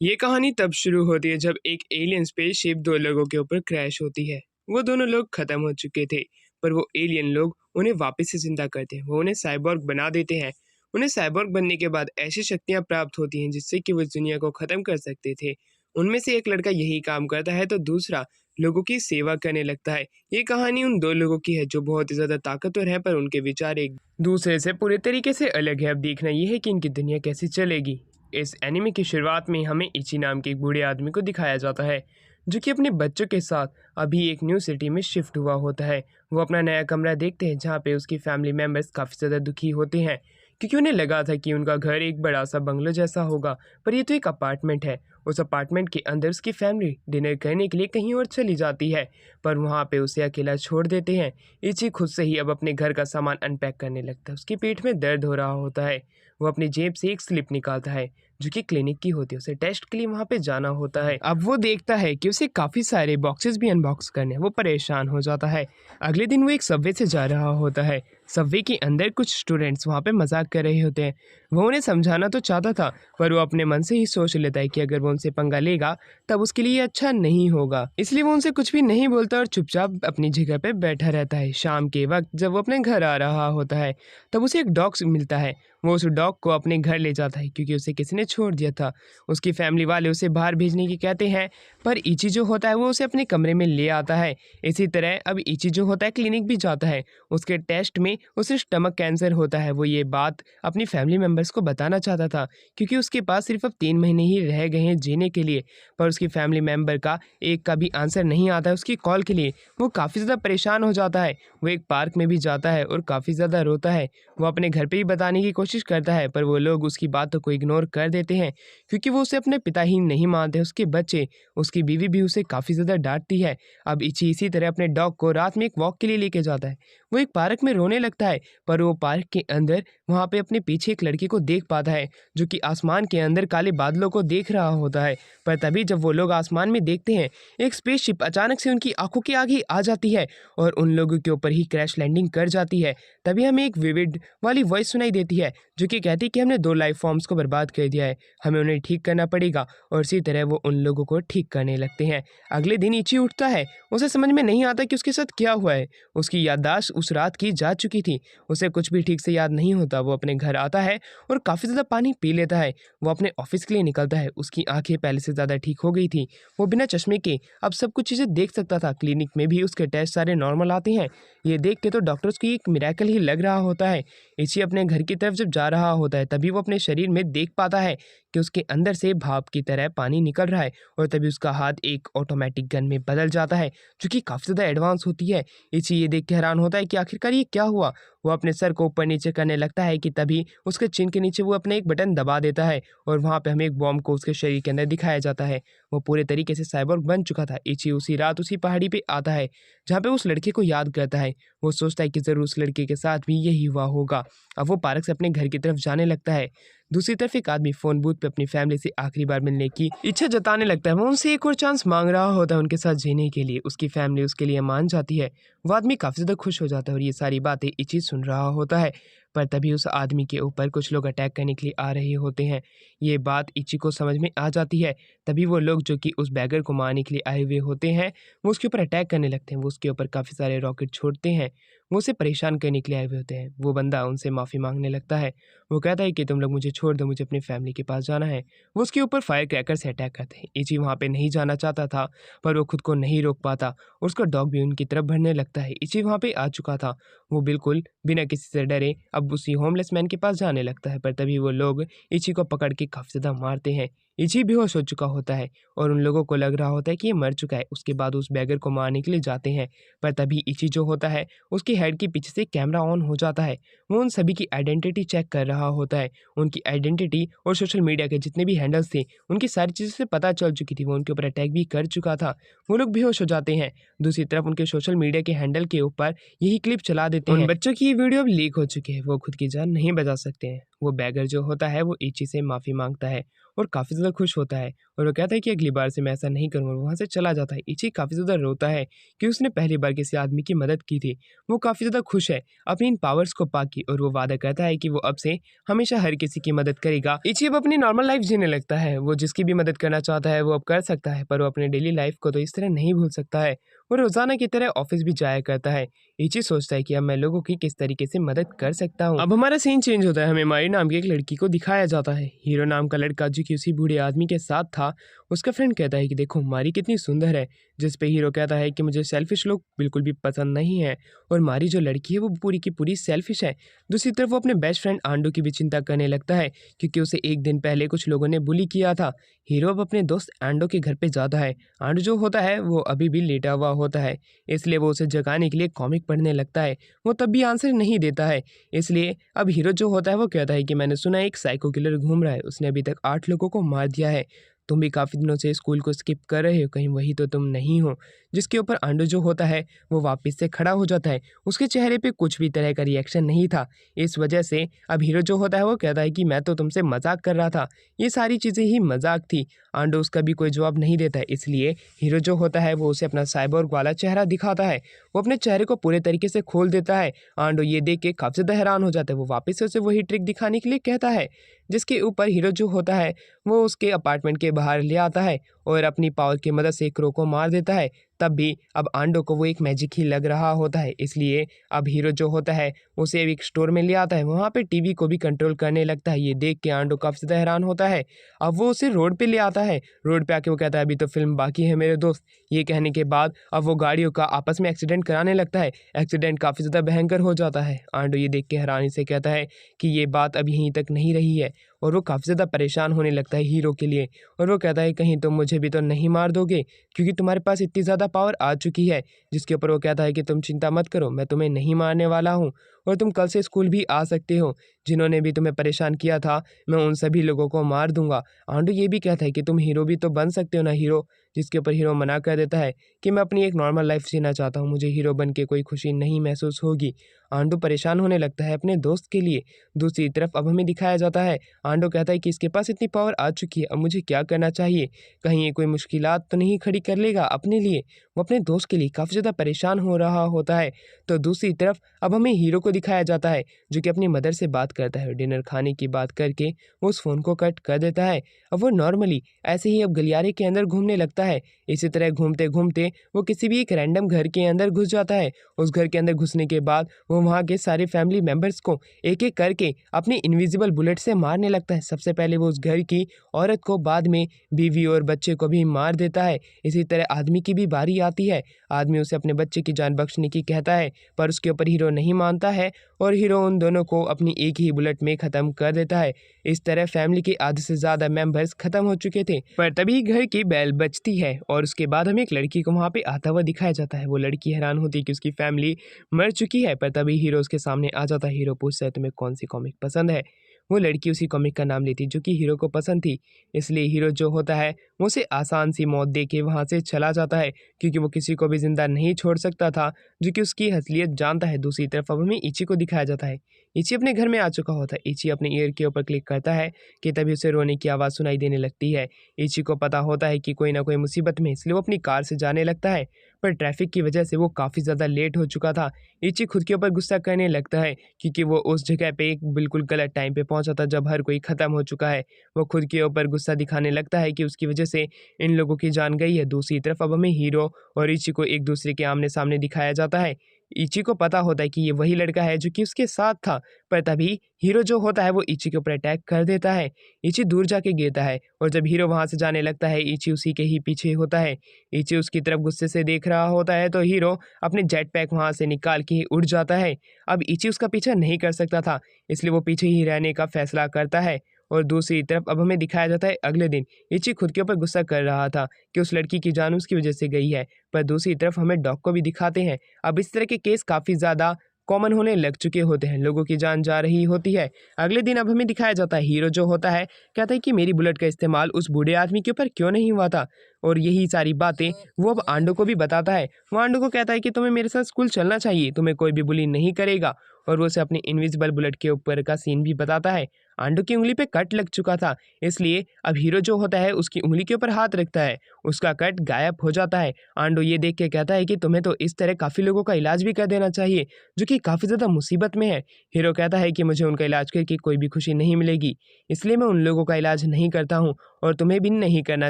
ये कहानी तब शुरू होती है जब एक एलियन स्पेसशिप दो लोगों के ऊपर क्रैश होती है। वो दोनों लोग खत्म हो चुके थे, पर वो एलियन लोग उन्हें वापस से जिंदा करते हैं। वो उन्हें साइबॉर्ग बना देते हैं। उन्हें साइबॉर्ग बनने के बाद ऐसी शक्तियां प्राप्त होती हैं जिससे कि वो इस दुनिया को खत्म कर सकते थे। उनमें से एक लड़का यही काम करता है तो दूसरा लोगों की सेवा करने लगता है। ये कहानी उन दो लोगों की है जो बहुत ही ज्यादा ताकतवर है, पर उनके विचार एक दूसरे से पूरे तरीके से अलग है। अब देखना यह है कि इनकी दुनिया कैसी चलेगी। इस एनिमे की शुरुआत में हमें इची नाम के एक बूढ़े आदमी को दिखाया जाता है जो कि अपने बच्चों के साथ अभी एक न्यू सिटी में शिफ्ट हुआ होता है। वो अपना नया कमरा देखते हैं जहाँ पे उसकी फैमिली मेम्बर्स काफ़ी ज़्यादा दुखी होते हैं क्योंकि उन्हें लगा था कि उनका घर एक बड़ा सा बंगलो जैसा होगा, पर ये तो एक अपार्टमेंट है। उस अपार्टमेंट के अंदर उसकी फैमिली डिनर करने के लिए कहीं और चली जाती है, पर वहाँ पे उसे अकेला छोड़ देते हैं। इची खुद से ही अब अपने घर का सामान अनपैक करने लगता है। उसके पेट में दर्द हो रहा होता है। वो अपनी जेब से एक स्लिप निकालता है जो कि क्लिनिक की होती है। उसे टेस्ट के लिए वहाँ पे जाना होता है। अब वो देखता है कि उसे काफ़ी सारे बॉक्सेस भी अनबॉक्स करने हैं। वो परेशान हो जाता है। अगले दिन वो एक सबवे से जा रहा होता है। सबवे के अंदर कुछ स्टूडेंट्स वहाँ पे मजाक कर रहे होते हैं। वो उन्हें समझाना तो चाहता था, पर वो अपने मन से ही सोच लेता है कि अगर वो उनसे पंगा लेगा तब उसके लिए अच्छा नहीं होगा। इसलिए वो उनसे कुछ भी नहीं बोलता और चुपचाप अपनी जगह पे बैठा रहता है। शाम के वक्त जब वो अपने घर आ रहा होता है तब उसे एक डॉग मिलता है। वो उस डॉग को अपने घर ले जाता है क्योंकि उसे किसी ने छोड़ दिया था। उसकी फैमिली वाले उसे बाहर भेजने की कहते हैं, पर इची जो होता है वो उसे अपने कमरे में ले आता है। इसी तरह अब इची जो होता है क्लिनिक भी जाता है। उसके टेस्ट में उसे स्टमक कैंसर होता है। वो ये बात अपनी फैमिली मेम्बर्स को बताना चाहता था क्योंकि उसके पास सिर्फ अब 3 महीने ही रह गए हैं जीने के लिए, पर उसकी फैमिली मेम्बर का एक का भी आंसर नहीं आता है उसकी कॉल के लिए। वो काफ़ी ज़्यादा परेशान हो जाता है। वो एक पार्क में भी जाता है और काफ़ी ज़्यादा रोता है। वो अपने घर पे ही बताने की कोशिश करता है, पर वो लोग उसकी बातों को इग्नोर कर देते हैं क्योंकि वो उसे अपने पिता ही नहीं मानते। उसके बच्चे, उसकी बीवी भी उसे काफ़ी ज़्यादा डांटती है। अब इची इसी तरह अपने डॉग को रात में एक वॉक के लिए लेके जाता है। वो एक पार्क में रोने लगता है, पर वो पार्क के अंदर वहाँ पे अपने पीछे एक लड़की को देख पाता है जो कि आसमान के अंदर काले बादलों को देख रहा होता है। पर तभी जब वो लोग आसमान में देखते हैं, एक स्पेसशिप अचानक से उनकी आंखों के आगे आ जाती है और उन लोगों के ऊपर ही क्रैश लैंडिंग कर जाती है। तभी हमें एक विविड वाली वॉइस सुनाई देती है जो कि कहती है कि हमने 2 लाइफ फॉर्म्स को बर्बाद कर दिया है, हमें उन्हें ठीक करना पड़ेगा। और इसी तरह वो उन लोगों को ठीक करने लगते हैं। अगले दिन इची उठता है। उसे समझ में नहीं आता कि उसके साथ क्या हुआ है। उसकी याददाश्त उस रात की जा चुकी थी। उसे कुछ भी ठीक से याद नहीं होता। वो अपने घर आता है और काफ़ी ज़्यादा पानी पी लेता है। वो अपने ऑफिस के लिए निकलता है। उसकी आंखें पहले से ज़्यादा ठीक हो गई थी। वो बिना चश्मे के अब सब कुछ चीज़ें देख सकता था। क्लिनिक में भी उसके टेस्ट सारे नॉर्मल आते हैं। ये देख के तो डॉक्टर्स को एक मिरेकल ही लग रहा होता है। इची अपने घर की तरफ जब जा रहा होता है तभी वो अपने शरीर में देख पाता है कि उसके अंदर से भाप की तरह पानी निकल रहा है और तभी उसका हाथ एक ऑटोमेटिक गन में बदल जाता है जो कि काफ़ी ज़्यादा एडवांस होती है। इची ये देख के हैरान होता है कि आखिरकार ये क्या हुआ। वो अपने सर को ऊपर नीचे करने लगता है कि तभी उसके चिन के नीचे वो अपने एक बटन दबा देता है और वहाँ पे हमें एक बॉम्ब को उसके शरीर के अंदर दिखाया जाता है। वो पूरे तरीके से साइबोर्ग बन चुका था। इची उसी रात उसी पहाड़ी पे आता है जहाँ पे उस लड़के को याद करता है। वो सोचता है कि ज़रूर उस लड़के के साथ भी यही हुआ होगा। अब वो पार्क से अपने घर की तरफ जाने लगता है। दूसरी तरफ एक आदमी फ़ोन बूथ पे अपनी फैमिली से आखिरी बार मिलने की इच्छा जताने लगता है। वो उनसे एक और चांस मांग रहा होता है उनके साथ जीने के लिए। उसकी फैमिली उसके लिए मान जाती है। वो आदमी काफ़ी ज़्यादा खुश हो जाता है और ये सारी बातें इची सुन रहा होता है। पर तभी उस आदमी के ऊपर कुछ लोग अटैक करने के लिए आ रहे होते हैं। ये बात इची को समझ में आ जाती है। तभी वो लोग जो कि उस बैगर को मारने के लिए आए हुए होते हैं वो उसके ऊपर अटैक करने लगते हैं। वो उसके ऊपर काफ़ी सारे रॉकेट छोड़ते हैं। वो उसे परेशान करने के लिए आए हुए होते हैं। वो बंदा उनसे माफ़ी मांगने लगता है। वो कहता है कि तुम लोग मुझे छोड़ दो, मुझे अपनी फैमिली के पास जाना है। वो उसके ऊपर फायर क्रैकर से अटैक करते हैं। इची वहाँ पे नहीं जाना चाहता था, पर वो खुद को नहीं रोक पाता और उसका डॉग भी उनकी तरफ बढ़ने लगता है। इची वहाँ पे आ चुका था। वो बिल्कुल बिना किसी से डरे अब उसी होमलेस मैन के पास जाने लगता है, पर तभी वो लोग इची को पकड़ के काफ़ी ज़्यादा मारते हैं। इची बेहोश हो चुका होता है और उन लोगों को लग रहा होता है कि ये मर चुका है। उसके बाद उस बैगर को मारने के लिए जाते हैं, पर तभी इची जो होता है उसकी हेड के पीछे से कैमरा ऑन हो जाता है। वो उन सभी की आइडेंटिटी चेक कर रहा होता है। उनकी आइडेंटिटी और सोशल मीडिया के जितने भी हैंडल्स थे उनकी सारी चीज़ों से पता चल चुकी थी। वो उनके ऊपर अटैक भी कर चुका था। वो लोग बेहोश हो जाते हैं। दूसरी तरफ उनके सोशल मीडिया के हैंडल के ऊपर यही क्लिप चला देते हैं। उन बच्चों की ये वीडियो अब लीक हो चुकी है। वो खुद की जान नहीं बचा सकते हैं। वो बैगर जो होता है वो इची से माफ़ी मांगता है और काफ़ी ज़्यादा खुश होता है और वो कहता है कि अगली बार से मैं ऐसा नहीं करूँगा, वहाँ से चला जाता है। इची काफ़ी ज़्यादा रोता है कि उसने पहली बार किसी आदमी की मदद की थी। वो काफ़ी ज़्यादा खुश है अपनी इन पावर्स को पाके और वो वादा करता है कि वो अब से हमेशा हर किसी की मदद करेगा। इची अब अपनी नॉर्मल लाइफ जीने लगता है। वो जिसकी भी मदद करना चाहता है वो अब कर सकता है, पर वो अपने डेली लाइफ को तो इस तरह नहीं भूल सकता है। वो रोज़ाना की तरह ऑफिस भी जाया करता है। इची सोचता है कि अब मैं लोगों की किस तरीके से मदद कर सकता हूँ। अब हमारा सीन चेंज होता है। हमें मारी नाम की एक लड़की को दिखाया जाता है। हीरो नाम का लड़का जो कि उसी बूढ़े आदमी के साथ था, उसका फ्रेंड कहता है कि देखो मारी कितनी सुंदर है, जिस पे हीरो कहता है कि मुझे सेल्फिश लोग बिल्कुल भी पसंद नहीं है और मारी जो लड़की है वो पूरी की पूरी सेल्फिश है। दूसरी तरफ वो अपने बेस्ट फ्रेंड आंडू की भी चिंता करने लगता है क्योंकि उसे एक दिन पहले कुछ लोगों ने बुली किया था। हीरो अब अपने दोस्त आंडो के घर पे जाता है। आंडू जो होता है वो अभी भी लेटा हुआ होता है, इसलिए वो उसे जगाने के लिए कॉमिक पढ़ने लगता है। वो तब भी आंसर नहीं देता है, इसलिए अब हीरो जो होता है वो कहता है कि मैंने सुना है एक साइको किलर घूम रहा है, उसने अभी तक 8 लोगों को मार दिया है। तुम भी काफ़ी दिनों से स्कूल को स्किप कर रहे हो, कहीं वही तो तुम नहीं हो। जिसके ऊपर आंडो जो होता है वो वापस से खड़ा हो जाता है। उसके चेहरे पे कुछ भी तरह का रिएक्शन नहीं था। इस वजह से अब हीरो जो होता है वो कहता है कि मैं तो तुमसे मजाक कर रहा था, ये सारी चीज़ें ही मजाक थी। आंडो उसका भी कोई जवाब नहीं देता है, इसलिए हीरो जो होता है वो उसे अपना साइबोर्ग वाला चेहरा दिखाता है। वो अपने चेहरे को पूरे तरीके से खोल देता है। आंडो ये देख के काफ़ी ज़्यादा हैरान हो जाता है। वो वापस से उसे वही ट्रिक दिखाने के लिए कहता है, जिसके ऊपर हीरो जो होता है वो उसके अपार्टमेंट के बाहर ले आता है और अपनी पावर की मदद से क्रो को मार देता है। तब भी अब आंडो को वो एक मैजिक ही लग रहा होता है, इसलिए अब हीरो जो होता है उसे एक स्टोर में ले आता है। वहाँ पे टीवी को भी कंट्रोल करने लगता है। ये देख के आंडो काफ़ी ज़्यादा हैरान होता है। अब वो उसे रोड पे ले आता है। रोड पे आके वो कहता है अभी तो फिल्म बाकी है मेरे दोस्त। ये कहने के बाद अब वो गाड़ियों का आपस में एक्सीडेंट कराने लगता है। एक्सीडेंट काफ़ी ज़्यादा भयंकर हो जाता है। आंडो ये देख के हैरानी से कहता है कि ये बात अब यहीं तक नहीं रही है और वो काफ़ी ज़्यादा परेशान होने लगता है हीरो के लिए। और वो कहता है कहीं तुम मुझे भी तो नहीं मार दोगे, क्योंकि तुम्हारे पास इतनी ज़्यादा पावर आ चुकी है। जिसके ऊपर वो कहता है कि तुम चिंता मत करो, मैं तुम्हें नहीं मारने वाला हूँ और तुम कल से स्कूल भी आ सकते हो। जिन्होंने भी तुम्हें परेशान किया था मैं उन सभी लोगों को मार दूंगा। आंडू ये भी कहता है कि तुम हीरो भी तो बन सकते हो ना हीरो। जिसके ऊपर हीरो मना कर देता है कि मैं अपनी एक नॉर्मल लाइफ जीना चाहता हूँ, मुझे हीरो बन के कोई खुशी नहीं महसूस होगी। आंडू परेशान होने लगता है अपने दोस्त के लिए। दूसरी तरफ अब हमें दिखाया जाता है आंडो कहता है कि इसके पास इतनी पावर आ चुकी है, अब मुझे क्या करना चाहिए, कहीं ये कोई मुश्किलात तो नहीं खड़ी कर लेगा अपने लिए। वो अपने दोस्त के लिए काफ़ी ज़्यादा परेशान हो रहा होता है। तो दूसरी तरफ अब हमें हीरो को दिखाया जाता है जो कि अपनी मदर से बात करता है। डिनर खाने की बात करके वो उस फ़ोन को कट कर देता है। अब वो नॉर्मली ऐसे ही अब गलियारे के अंदर घूमने लगता है। इसी तरह घूमते घूमते वो किसी भी एक रैंडम घर के अंदर घुस जाता है। उस घर के अंदर घुसने के बाद वो वहाँ के सारे फैमिली मेम्बर्स को एक एक करके अपनी इनविजिबल बुलेट से मारने लगता है। सबसे पहले वो उस घर की औरत को, बाद में बीवी और बच्चे को भी मार देता है। इसी तरह आदमी की भी बारी आती है। आदमी उसे अपने बच्चे की जान बख्शने की कहता है, पर उसके ऊपर हीरो नहीं मानता है और हीरो उन दोनों को अपनी एक ही बुलेट में ख़त्म कर देता है। इस तरह फैमिली के आधे से ज़्यादा मेंबर्स ख़त्म हो चुके थे। पर तभी घर की बेल बजती है और उसके बाद हमें एक लड़की को वहाँ पे आता हुआ दिखाया जाता है। वो लड़की हैरान होती है कि उसकी फैमिली मर चुकी है, पर तभी हीरो उसके सामने आ जाता है। हीरो पूछता है तुम्हें कौन सी कॉमिक पसंद है। वो लड़की उसी कॉमिक का नाम लेती जो कि हीरो को पसंद थी। इसलिए हीरो जो होता है वो उसे आसान सी मौत दे के वहाँ से चला जाता है, क्योंकि वो किसी को भी जिंदा नहीं छोड़ सकता था, जो कि उसकी असलियत जानता है। दूसरी तरफ अब हमें इची को दिखाया जाता है। इची अपने घर में आ चुका होता है। इची अपने ईयर के ऊपर क्लिक करता है कि तभी उसे रोने की आवाज़ सुनाई देने लगती है। इची को पता होता है कि कोई ना कोई मुसीबत में, इसलिए वो अपनी कार से जाने लगता है, पर ट्रैफिक की वजह से वो काफ़ी ज़्यादा लेट हो चुका था। इची खुद के ऊपर गुस्सा करने लगता है क्योंकि वो उस जगह पे एक बिल्कुल गलत टाइम पे पहुंचा था जब हर कोई ख़त्म हो चुका है। वो खुद के ऊपर गुस्सा दिखाने लगता है कि उसकी वजह से इन लोगों की जान गई है। दूसरी तरफ अब हमें हीरो और इची को एक दूसरे के आमने सामने दिखाया जाता है। इची को पता होता है कि ये वही लड़का है जो कि उसके साथ था, पर तभी हीरो जो होता है वो इची के ऊपर अटैक कर देता है। इची दूर जाके गिरता है और जब हीरो वहां से जाने लगता है इची उसी के ही पीछे होता है। इची उसकी तरफ गुस्से से देख रहा होता है तो हीरो अपने जेट पैक वहां से निकाल के उड़ जाता है। अब इची उसका पीछा नहीं कर सकता था, इसलिए वो पीछे ही रहने का फैसला करता है। और दूसरी तरफ अब हमें दिखाया जाता है अगले दिन इची खुद के ऊपर गुस्सा कर रहा था कि उस लड़की की जान उसकी वजह से गई है, पर दूसरी तरफ हमें डॉग को भी दिखाते हैं। अब इस तरह के केस काफ़ी ज़्यादा कॉमन होने लग चुके होते हैं, लोगों की जान जा रही होती है। अगले दिन अब हमें दिखाया जाता है हीरो जो होता है कहता है कि मेरी बुलेट का इस्तेमाल उस बूढ़े आदमी के ऊपर क्यों नहीं हुआ था, और यही सारी बातें वो अब आंडो को भी बताता है। वो आंडो को कहता है कि तुम्हें मेरे साथ स्कूल चलना चाहिए, तुम्हें कोई भी बुली नहीं करेगा, और वो उसे अपनी इनविजिबल बुलेट के ऊपर का सीन भी बताता है। आंडो की उंगली पे कट लग चुका था, इसलिए अब हीरो जो होता है उसकी उंगली के ऊपर हाथ रखता है, उसका कट गायब हो जाता है। आंडो ये देख के कहता है कि तुम्हें तो इस तरह काफ़ी लोगों का इलाज भी कर देना चाहिए जो कि काफ़ी ज़्यादा मुसीबत में है। हीरो कहता है कि मुझे उनका इलाज करके कोई भी खुशी नहीं मिलेगी, इसलिए मैं उन लोगों का इलाज नहीं करता हूँ और तुम्हें भी नहीं करना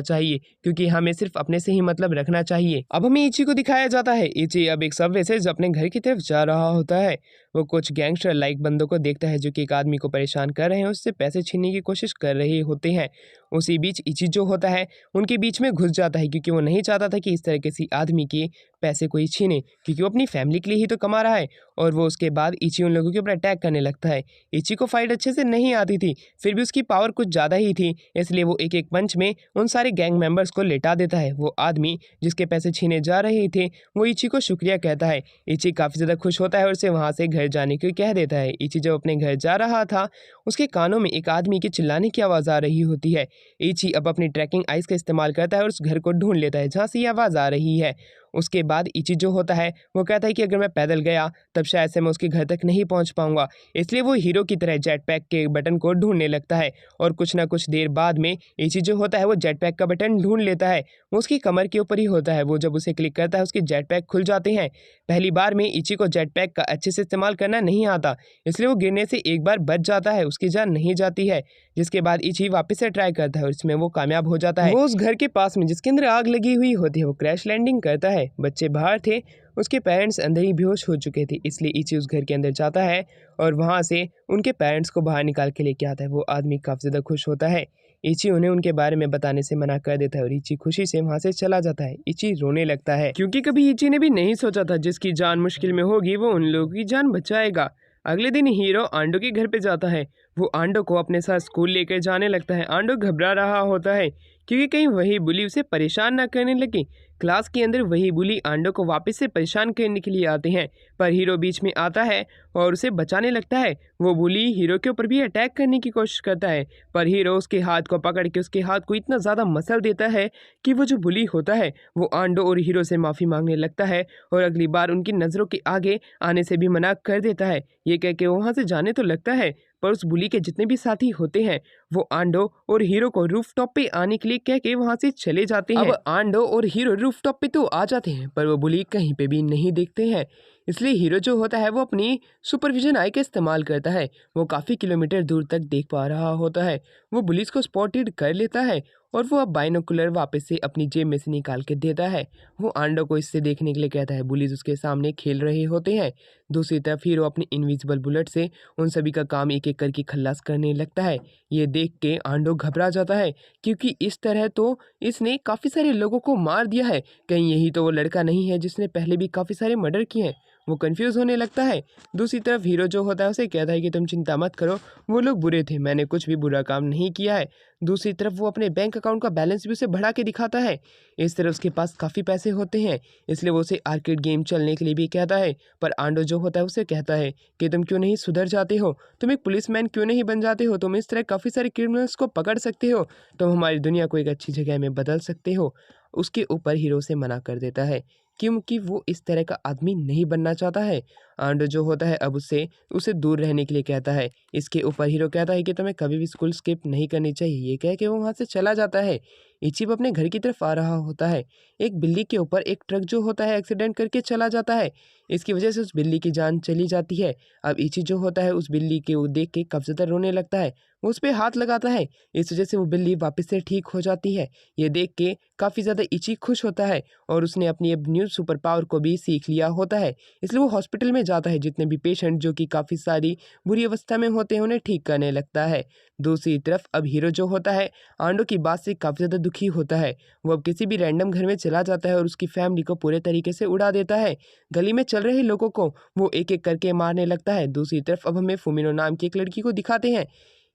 चाहिए, क्योंकि हमें सिर्फ अपने से ही मतलब रखना चाहिए। अब हमें इची को दिखाया जाता है। इची अब एक सबवे से अपने घर की तरफ जा रहा होता है। वो कुछ गैंगस्टर लाइक बंदों को देखता है जो कि एक आदमी को परेशान कर रहे हैं, उससे पैसे छीनने की कोशिश कर रहे होते हैं। उसी बीच इची जो होता है उनके बीच में घुस जाता है, क्योंकि वो नहीं चाहता था कि इस तरह किसी आदमी के पैसे कोई छीने, क्योंकि वो अपनी फैमिली के लिए ही तो कमा रहा है। और वो उसके बाद इची उन लोगों के ऊपर अटैक करने लगता है। इची को फाइट अच्छे से नहीं आती थी, फिर भी उसकी पावर कुछ ज़्यादा ही थी, इसलिए वो एक एक पंच में उन सारे गैंग मेंबर्स को लेटा देता है। वो आदमी जिसके पैसे छीने जा रहे थे वो इची को शुक्रिया कहता है। इची काफ़ी ज़्यादा खुश होता है और उसे वहाँ से घर जाने को कह देता है। इची जब अपने घर जा रहा था उसके कानों में एक आदमी की चिल्लाने की आवाज़ आ रही होती है। इची अब अपनी ट्रैकिंग आइस का इस्तेमाल करता है और उस घर को ढूंढ लेता है जहाँ से ये आवाज़ आ रही है। उसके बाद इची जो होता है वो कहता है कि अगर मैं पैदल गया तब शायद से मैं उसके घर तक नहीं पहुंच पाऊंगा, इसलिए वो हीरो की तरह जेट पैक के बटन को ढूंढने लगता है। और कुछ ना कुछ देर बाद में इची जो होता है वो जेट पैक का बटन ढूंढ लेता है। वो उसकी कमर के ऊपर ही होता है। वो जब उसे क्लिक करता है उसके जेट पैक खुल जाते हैं। पहली बार में इची को जेट पैक का अच्छे से इस्तेमाल करना नहीं आता, इसलिए वो गिरने से एक बार बच जाता है, उसकी जान नहीं जाती है। जिसके बाद इची वापस से ट्राई करता है और इसमें वो कामयाब हो जाता है। वो उस घर के पास में जिसके अंदर आग लगी हुई होती है वो क्रैश लैंडिंग करता है। बच्चे बाहर थे, उसके पेरेंट्स अंदर ही बेहोश हो चुके थे, इसलिए इची उस घर के अंदर जाता है और वहाँ से उनके पेरेंट्स को बाहर निकाल के लेके आता है। वो आदमी काफ़ी ज़्यादा खुश होता है। इची उन्हें उनके बारे में बताने से मना कर देता है और इची खुशी से वहाँ से चला जाता है। इची रोने लगता है, क्योंकि कभी इची ने भी नहीं सोचा था जिसकी जान मुश्किल में होगी वो उन लोगों की जान बचाएगा। अगले दिन हीरो आंडो के घर पे जाता है। वो आंडो को अपने साथ स्कूल लेकर जाने लगता है। आंडो घबरा रहा होता है क्योंकि कहीं वही बुली उसे परेशान ना करने लगे। क्लास के अंदर वही बुली आंडो को वापस से परेशान करने के लिए आते हैं, पर हीरो बीच में आता है और उसे बचाने लगता है। वो बुली हीरो के ऊपर भी अटैक करने की कोशिश करता है, पर हीरो उसके हाथ को पकड़ के उसके हाथ को इतना ज़्यादा मसल देता है कि वो जो बुली होता है वो आंडो और हीरो से माफ़ी मांगने लगता है और अगली बार उनकी नज़रों के आगे आने से भी मना कर देता है। ये कह के वहाँ से जाने तो लगता है, पर उस बुली के जितने भी साथी होते हैं वो आंडो और हीरो को रूफटॉप पे आने के लिए कह के वहाँ से चले जाते हैं। अब आंडो और हीरो रूफटॉप पे तो आ जाते हैं, पर वो बुली कहीं पे भी नहीं देखते हैं, इसलिए हीरो जो होता है वो अपनी सुपरविजन आई का इस्तेमाल करता है। वो काफ़ी किलोमीटर दूर तक देख पा रहा होता है। वो पुलिस को स्पॉटेड कर लेता है और वो अब बाइनोकुलर वापस से अपनी जेब में से निकाल के देता है। वो आंडो को इससे देखने के लिए कहता है। पुलिस उसके सामने खेल रहे होते हैं। दूसरी तरफ हीरो अपनी इनविजिबल बुलेट से उन सभी का काम एक एक करके खल्लास करने लगता है। ये देख के आंडो घबरा जाता है, क्योंकि इस तरह तो इसने काफ़ी सारे लोगों को मार दिया है। कहीं यही तो वो लड़का नहीं है जिसने पहले भी काफ़ी सारे मर्डर किए हैं। वो कंफ्यूज होने लगता है। दूसरी तरफ हीरो जो होता है उसे कहता है कि तुम चिंता मत करो, वो लोग बुरे थे, मैंने कुछ भी बुरा काम नहीं किया है। दूसरी तरफ वो अपने बैंक अकाउंट का बैलेंस भी उसे बढ़ा के दिखाता है। इस तरह उसके पास काफ़ी पैसे होते हैं, इसलिए वो उसे आर्केड गेम चलने के लिए भी कहता है। पर आंडो जो होता है उसे कहता है कि तुम क्यों नहीं सुधर जाते हो, तुम एक पुलिसमैन क्यों नहीं बन जाते हो, तुम इस तरह काफ़ी सारे क्रिमिनल्स को पकड़ सकते हो, तुम हमारी दुनिया को एक अच्छी जगह में बदल सकते हो। उसके ऊपर हीरो से मना कर देता है, क्योंकि वो इस तरह का आदमी नहीं बनना चाहता है। आंडो जो होता है अब उससे उसे दूर रहने के लिए कहता है। इसके ऊपर हीरो कहता है कि तुम्हें कभी भी स्कूल स्किप नहीं करनी चाहिए। ये कह के वो वहाँ से चला जाता है। इचिब अपने घर की तरफ आ रहा होता है। एक बिल्ली के ऊपर एक ट्रक जो होता है एक्सीडेंट करके चला जाता है। इसकी वजह से उस बिल्ली की जान चली जाती है। अब इची जो होता है उस बिल्ली के देख के काफ़ी ज़्यादा रोने लगता है। वो उस पर हाथ लगाता है, इस वजह से वो बिल्ली वापस से ठीक हो जाती है। ये देख के काफ़ी ज़्यादा इची खुश होता है और उसने अपनी अब न्यू सुपर पावर को भी सीख लिया होता है। इसलिए वो हॉस्पिटल में जाता है, जितने भी पेशेंट जो कि काफ़ी सारी बुरी अवस्था में होते हैं उन्हें ठीक करने लगता है। दूसरी तरफ अब हीरो जो होता है आंडो की बात से काफ़ी ज़्यादा दुखी होता है। वो अब किसी भी रैंडम घर में चला जाता है और उसकी फैमिली को पूरे तरीके से उड़ा देता है। गली में चल रहे लोगों को वो एक एक करके मारने लगता है। दूसरी तरफ अब हमें फुमिनो नाम की एक लड़की को दिखाते हैं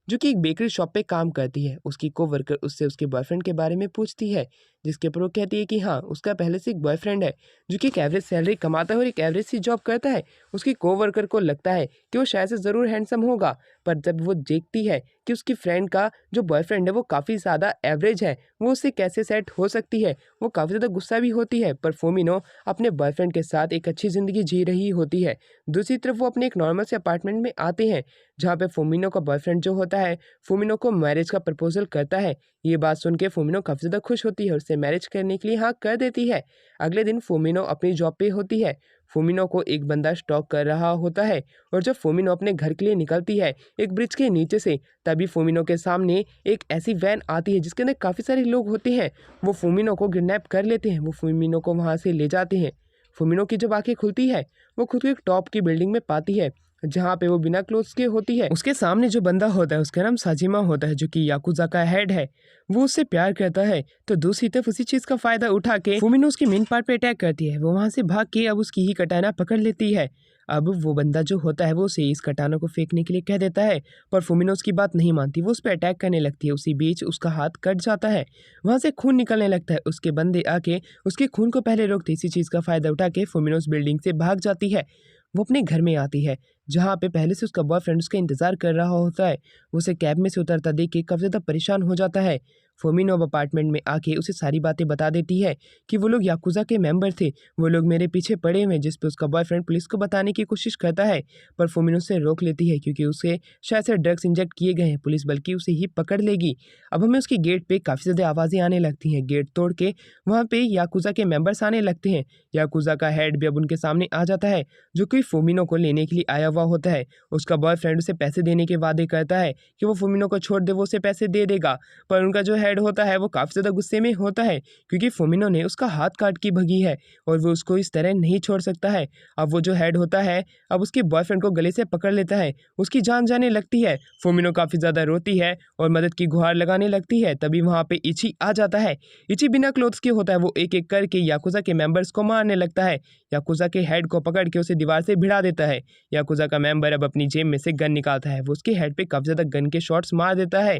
जो कि एक बेकरी शॉप पे काम करती है। उसकी कोवर्कर उससे उसके बॉयफ्रेंड के बारे में पूछती है, जिसके ऊपर वो कहती है कि हाँ, उसका पहले से एक बॉयफ्रेंड है जो कि एक एवरेज सैलरी कमाता है और एक एवरेज सी जॉब करता है। उसकी कोवर्कर को लगता है कि वो शायद से ज़रूर हैंडसम होगा, पर जब वो देखती है कि उसकी फ्रेंड का जो बॉयफ्रेंड है वो काफ़ी ज़्यादा एवरेज है, वो उससे कैसे सेट हो सकती है, वो काफ़ी ज़्यादा गुस्सा भी होती है। पर फुमिनो अपने बॉयफ्रेंड के साथ एक अच्छी ज़िंदगी जी रही होती है। दूसरी तरफ वो अपने एक नॉर्मल से अपार्टमेंट में आते हैं जहाँ पे फुमिनो का बॉयफ्रेंड जो होता है फुमिनो को मैरिज का प्रपोजल करता है। ये बात सुन के फुमिनो काफ़ी ज़्यादा खुश होती है और उससे मैरिज करने के लिए हाँ कर देती है। अगले दिन फुमिनो अपनी जॉब पे होती है। फुमिनो को एक बंदा स्टॉक कर रहा होता है और जब फुमिनो अपने घर के लिए निकलती है एक ब्रिज के नीचे से, तभी फुमिनो के सामने एक ऐसी वैन आती है जिसके अंदर काफ़ी सारे लोग होते हैं। वो फुमिनो को किडनैप कर लेते हैं। वो फुमिनो को वहाँ से ले जाते हैं। फुमिनो की जब आंखें खुलती है वो खुद को एक टॉप की बिल्डिंग में पाती है जहाँ पे वो बिना क्लोथ्स के होती है। उसके सामने जो बंदा होता है उसका नाम साजिमा होता है जो कि याकुजा का हेड है। वो उससे प्यार करता है, तो दूसरी तरफ उसी चीज का फायदा उठा के फुमिनो उसकी मेन पार्ट पे अटैक करती है। वो वहां से भाग के अब उसकी ही कटाना पकड़ लेती है। अब वो बंदा जो होता है वो उसे इस कटाना को फेंकने के लिए कह देता है, पर फुमिनो उसकी बात नहीं मानती। वो उस पर अटैक करने लगती है। उसी बीच उसका हाथ कट जाता है। वहां से खून निकलने लगता है। उसके बंदे आके उसके खून को पहले रोकते, इसी चीज का फायदा उठा के फुमिनो उस बिल्डिंग से भाग जाती है। वो अपने घर में आती है जहाँ पे पहले से उसका बॉयफ्रेंड उसका इंतजार कर रहा होता है। वो उसे कैब में से उतरता देख के काफ़ी ज़्यादा परेशान हो जाता है। फुमिनो अब अपार्टमेंट में आके उसे सारी बातें बता देती है कि वो लोग याकुजा के मेंबर थे, वो लोग मेरे पीछे पड़े हुए हैं, जिस पे उसका बॉयफ्रेंड पुलिस को बताने की कोशिश करता है, पर फुमिनो उसे रोक लेती है क्योंकि उसे शायद से ड्रग्स इंजेक्ट किए गए हैं। पुलिस बल्कि उसे ही पकड़ लेगी। अब हमें उसकी गेट पे काफ़ी ज़्यादा आवाज़ें आने लगती हैं। गेट तोड़ के वहाँ पे याकुजा के मेंबर्स आने लगते हैं। याकुजा का हेड भी अब उनके सामने आ जाता है जो कि फुमिनो को लेने के लिए आया हुआ होता है। उसका बॉयफ्रेंड उसे पैसे देने के वादे करता है कि वो फुमिनो को छोड़ दे, वो उसे पैसे दे देगा। पर उनका जो हेड होता है वो काफ़ी ज़्यादा गुस्से में होता है क्योंकि फुमिनो ने उसका हाथ काट के भगी है और वो उसको इस तरह नहीं छोड़ सकता है। अब वो जो हेड होता है अब उसके बॉयफ्रेंड को गले से पकड़ लेता है। उसकी जान जाने लगती है। फुमिनो काफ़ी ज़्यादा रोती है और मदद की गुहार लगाने लगती है। तभी वहाँ पे इची आ जाता है। इची बिना क्लोथ्स के होता है। वो एक एक करके याकुजा के मेंबर्स को मारने लगता है। याकुजा के हेड को पकड़ के उसे दीवार से भिड़ा देता है। याकुजा का मेंबर अब अपनी जेब में से गन निकालता है। वो उसके हेड पे काफ़ी ज़्यादा गन के शॉट्स मार देता है।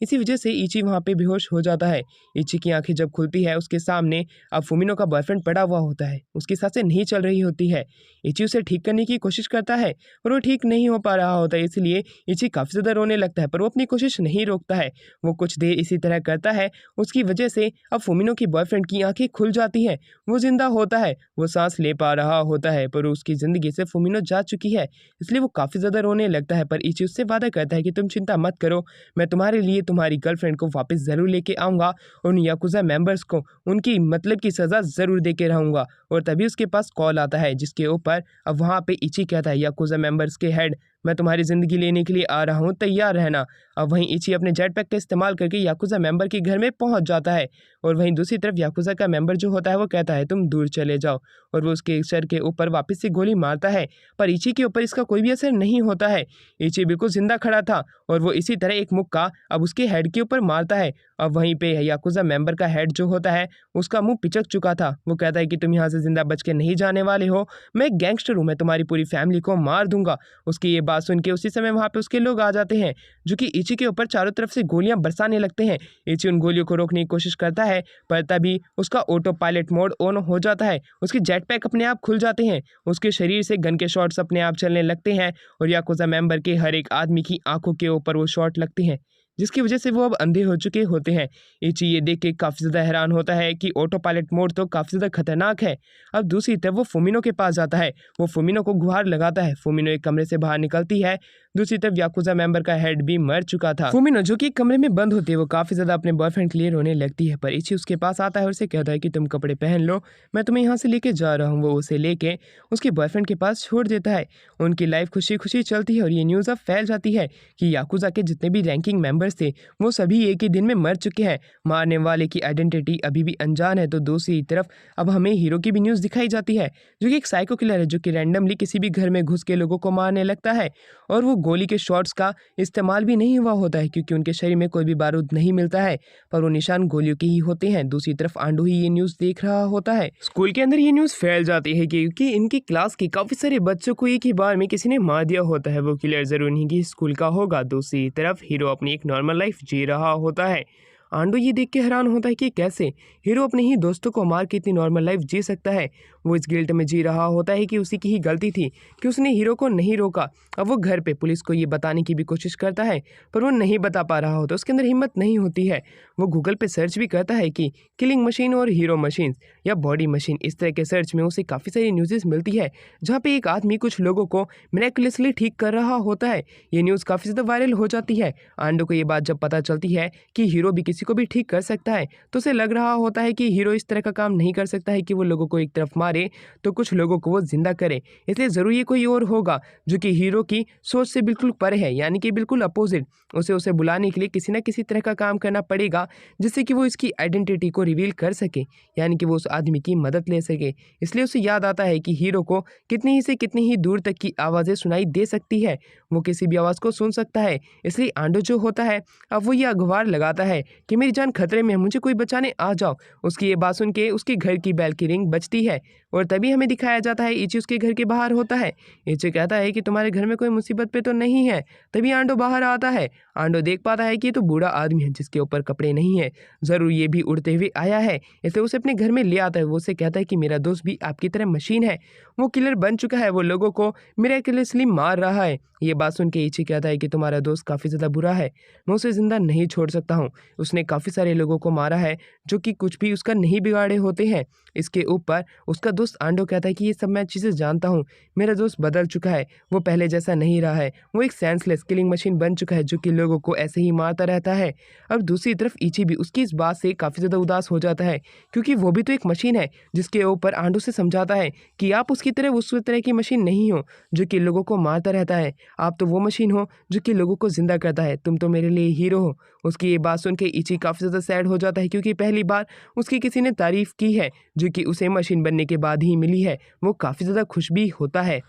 इसी वजह से इची वहाँ पे बेहोश हो जाता है। इची की आंखें जब खुलती है उसके सामने अब फुमिनो का बॉयफ्रेंड पड़ा हुआ होता है। उसकी सांसें नहीं चल रही होती है। इची उसे ठीक करने की कोशिश करता है पर वो ठीक नहीं हो पा रहा होता है, इसलिए इची काफ़ी ज़्यादा रोने लगता है, पर वो अपनी कोशिश नहीं रोकता है। वो कुछ देर इसी तरह करता है। उसकी वजह से अब फुमिनो की बॉयफ्रेंड की आंखें खुल जाती हैं। वो जिंदा होता है। वो सांस ले पा रहा होता है, पर उसकी ज़िंदगी से फुमिनो जा चुकी है, इसलिए वो काफ़ी ज़्यादा रोने लगता है। पर इची उससे वादा करता है कि तुम चिंता मत करो, मैं तुम्हारे लिए तुम्हारी गर्लफ्रेंड को वापस ज़रूर लेके आऊँगा और उन याकुजा मेंबर्स को उनकी मतलब की सज़ा ज़रूर दे के रहूँगा। और तभी उसके पास कॉल आता है जिसके ऊपर अब वहाँ पे इची कहता है, याकुजा मेंबर्स के हेड, मैं तुम्हारी ज़िंदगी लेने के लिए आ रहा हूँ, तैयार रहना। अब वहीं इची अपने जेट पैक का इस्तेमाल करके याकुजा मेंबर के घर में पहुँच जाता है और वहीं दूसरी तरफ याकुजा का मेंबर जो होता है वो कहता है तुम दूर चले जाओ, और वो उसके सर के ऊपर वापस से गोली मारता है। पर इची के ऊपर इसका कोई भी असर नहीं होता है। इची बिल्कुल जिंदा खड़ा था और वो इसी तरह एक मुक्का अब उसके हेड के ऊपर मारता है। अब वहीं पे याकुजा मेंबर का हेड जो होता है उसका मुंह पिचक चुका था। वो कहता है कि तुम यहाँ से जिंदा बच के नहीं जाने वाले हो, मैं एक गैंगस्टर हूँ, मैं तुम्हारी पूरी फैमिली को मार दूंगा। उसकी ये बात सुन के उसी समय वहाँ पे उसके लोग आ जाते हैं जो कि इची के ऊपर चारों तरफ से गोलियां बरसाने लगते हैं। इची उन गोलियों को रोकने की कोशिश करता है, पर तभी उसका ऑटो पायलट मोड ऑन हो जाता है। उसके जेट पैक अपने आप खुल जाते हैं। उसके शरीर से गन के शॉट्स अपने आप चलने लगते हैं और याकुजा मेंबर के हर एक आदमी की आंखों के ऊपर वो शॉट लगते हैं, जिसकी वजह से वो अब अंधे हो चुके होते हैं। इची ये देख के काफ़ी ज़्यादा हैरान होता है कि ऑटो पायलट मोड तो काफ़ी ज़्यादा खतरनाक है। अब दूसरी तरफ वो फुमिनो के पास जाता है। वो फुमिनो को गुहार लगाता है। फुमिनो एक कमरे से बाहर निकलती है। दूसरी तरफ याकुजा मेंबर का हेड भी मर चुका था। फुमिनो जो कि कमरे में बंद होती है वो काफ़ी ज़्यादा अपने बॉयफ्रेंड के लिए रोने लगती है, पर इची उसके पास आता है और उसे कहता है कि तुम कपड़े पहन लो, मैं तुम्हें यहाँ से लेके जा रहा हूँ। वो उसे लेके उसके बॉयफ्रेंड के पास छोड़ देता है। उनकी लाइफ खुशी खुशी चलती है और ये न्यूज़ अब फैल जाती है कि याकुजा के जितने भी रैंकिंग मेंबर्स थे वो सभी एक ही दिन में मर चुके हैं। मारने वाले की आइडेंटिटी अभी भी अनजान है। तो दूसरी तरफ अब हमें हीरो की भी न्यूज़ दिखाई जाती है जो कि एक साइको किलर है जो कि रैंडमली किसी भी घर में घुस के लोगों को मारने लगता है, और वो गोली के शॉट्स का इस्तेमाल भी नहीं हुआ होता है क्योंकि उनके शरीर में कोई भी बारूद नहीं मिलता है, पर वो निशान गोलियों के ही होते हैं। दूसरी तरफ आंडू ही ये न्यूज़ देख रहा होता है। स्कूल के अंदर ये न्यूज़ फैल जाती है क्योंकि इनकी क्लास के काफ़ी सारे बच्चों को एक ही बार में किसी ने मार दिया होता है। वो किलर ज़रूर नहीं कि स्कूल का होगा। दूसरी तरफ हीरो अपनी एक नॉर्मल लाइफ जी रहा होता है आंडो ये देख के हैरान होता है कि कैसे हीरो अपने ही दोस्तों को मार के इतनी नॉर्मल लाइफ जी सकता है। वो इस गिल्ट में जी रहा होता है कि उसी की ही गलती थी कि उसने हीरो को नहीं रोका। अब वो घर पे पुलिस को ये बताने की भी कोशिश करता है, पर वो नहीं बता पा रहा होता, उसके अंदर हिम्मत नहीं होती है। वो गूगल पे सर्च भी करता है कि किलिंग मशीन और हीरो मशीन या बॉडी मशीन, इस तरह के सर्च में उसे काफ़ी सारी न्यूज़ेस मिलती है जहाँ पे एक आदमी कुछ लोगों को मिरेकुलसली ठीक कर रहा होता है। ये न्यूज़ काफ़ी ज़्यादा वायरल हो जाती है। आंडो को ये बात जब पता चलती है कि हीरो भी किसी को भी ठीक कर सकता है, तो उसे लग रहा होता है कि हीरो इस तरह का काम नहीं कर सकता है कि वो लोगों को एक तरफ मारे तो कुछ लोगों को वो जिंदा करे। इसलिए ज़रूर ये कोई और होगा जो कि हीरो की सोच से बिल्कुल परे है, यानी कि बिल्कुल अपोजिट। उसे बुलाने के लिए किसी न किसी तरह का काम करना पड़ेगा जिससे कि वो इसकी आइडेंटिटी को रिवील कर सके, यानी कि वो उस आदमी की मदद ले सके। इसलिए उसे याद आता है कि हीरो को कितनी ही से कितनी ही दूर तक की आवाज़ें सुनाई दे सकती है, वो किसी भी आवाज़ को सुन सकता है। इसलिए आंडो जो होता है अब वो ये अखबार लगाता है कि मेरी जान खतरे में है, मुझे कोई बचाने आ जाओ। उसकी ये बात सुन के उसके घर की बेल की रिंग बजती है और तभी हमें दिखाया जाता है इची उसके घर के बाहर होता है। इची कहता है कि तुम्हारे घर में कोई मुसीबत पे तो नहीं है। तभी आंडो बाहर आता है। आंडो देख पाता है कि ये तो बूढ़ा आदमी है जिसके ऊपर कपड़े नहीं है, ज़रूर ये भी उड़ते हुए आया है। इसलिए उसे अपने घर में ले आता है। वो उसे कहता है कि मेरा दोस्त भी आपकी तरह मशीन है, वो किलर बन चुका है, वो लोगों को मिरेकुलसली मार रहा है। ये बात सुन के इची कहता है कि तुम्हारा दोस्त काफ़ी ज़्यादा बुरा है, मैं उसे ज़िंदा नहीं छोड़ सकता हूँ। उसने काफ़ी सारे लोगों को मारा है जो कि कुछ भी उसका नहीं बिगाड़े होते हैं। इसके ऊपर उसका दोस्त आंडो कहता है कि ये सब मैं चीज़ें जानता हूँ, मेरा दोस्त बदल चुका है, वो पहले जैसा नहीं रहा है, वो एक सेंसलेस किलिंग मशीन बन चुका है जो कि लोगों को ऐसे ही मारता रहता है। अब दूसरी तरफ इची भी उसकी इस बात से काफ़ी ज़्यादा उदास हो जाता है, क्योंकि वो भी तो एक मशीन है। जिसके ऊपर आंडो से समझाता है कि आप उसकी तरह उस तरह की मशीन नहीं हो जो कि लोगों को मारता रहता है, आप तो वो मशीन हो जो कि लोगों को जिंदा करता है, तुम तो मेरे लिए हीरो हो। उसकी ये बात सुन के इची काफ़ी ज़्यादा सैड हो जाता है, क्योंकि पहली बार उसकी किसी ने तारीफ़ की है जो कि उसे मशीन बनने के बाद ही मिली है। वो काफ़ी ज़्यादा खुश भी होता है।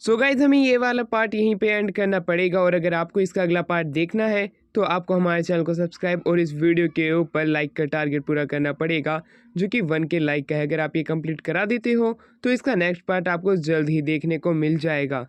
सो गाइज हमें ये वाला पार्ट यहीं पे एंड करना पड़ेगा, और अगर आपको इसका अगला पार्ट देखना है तो आपको हमारे चैनल को सब्सक्राइब और इस वीडियो के ऊपर लाइक का टारगेट पूरा करना पड़ेगा जो कि 1 के लाइक का है। अगर आप ये कंप्लीट करा देते हो तो इसका नेक्स्ट पार्ट आपको जल्द ही देखने को मिल जाएगा।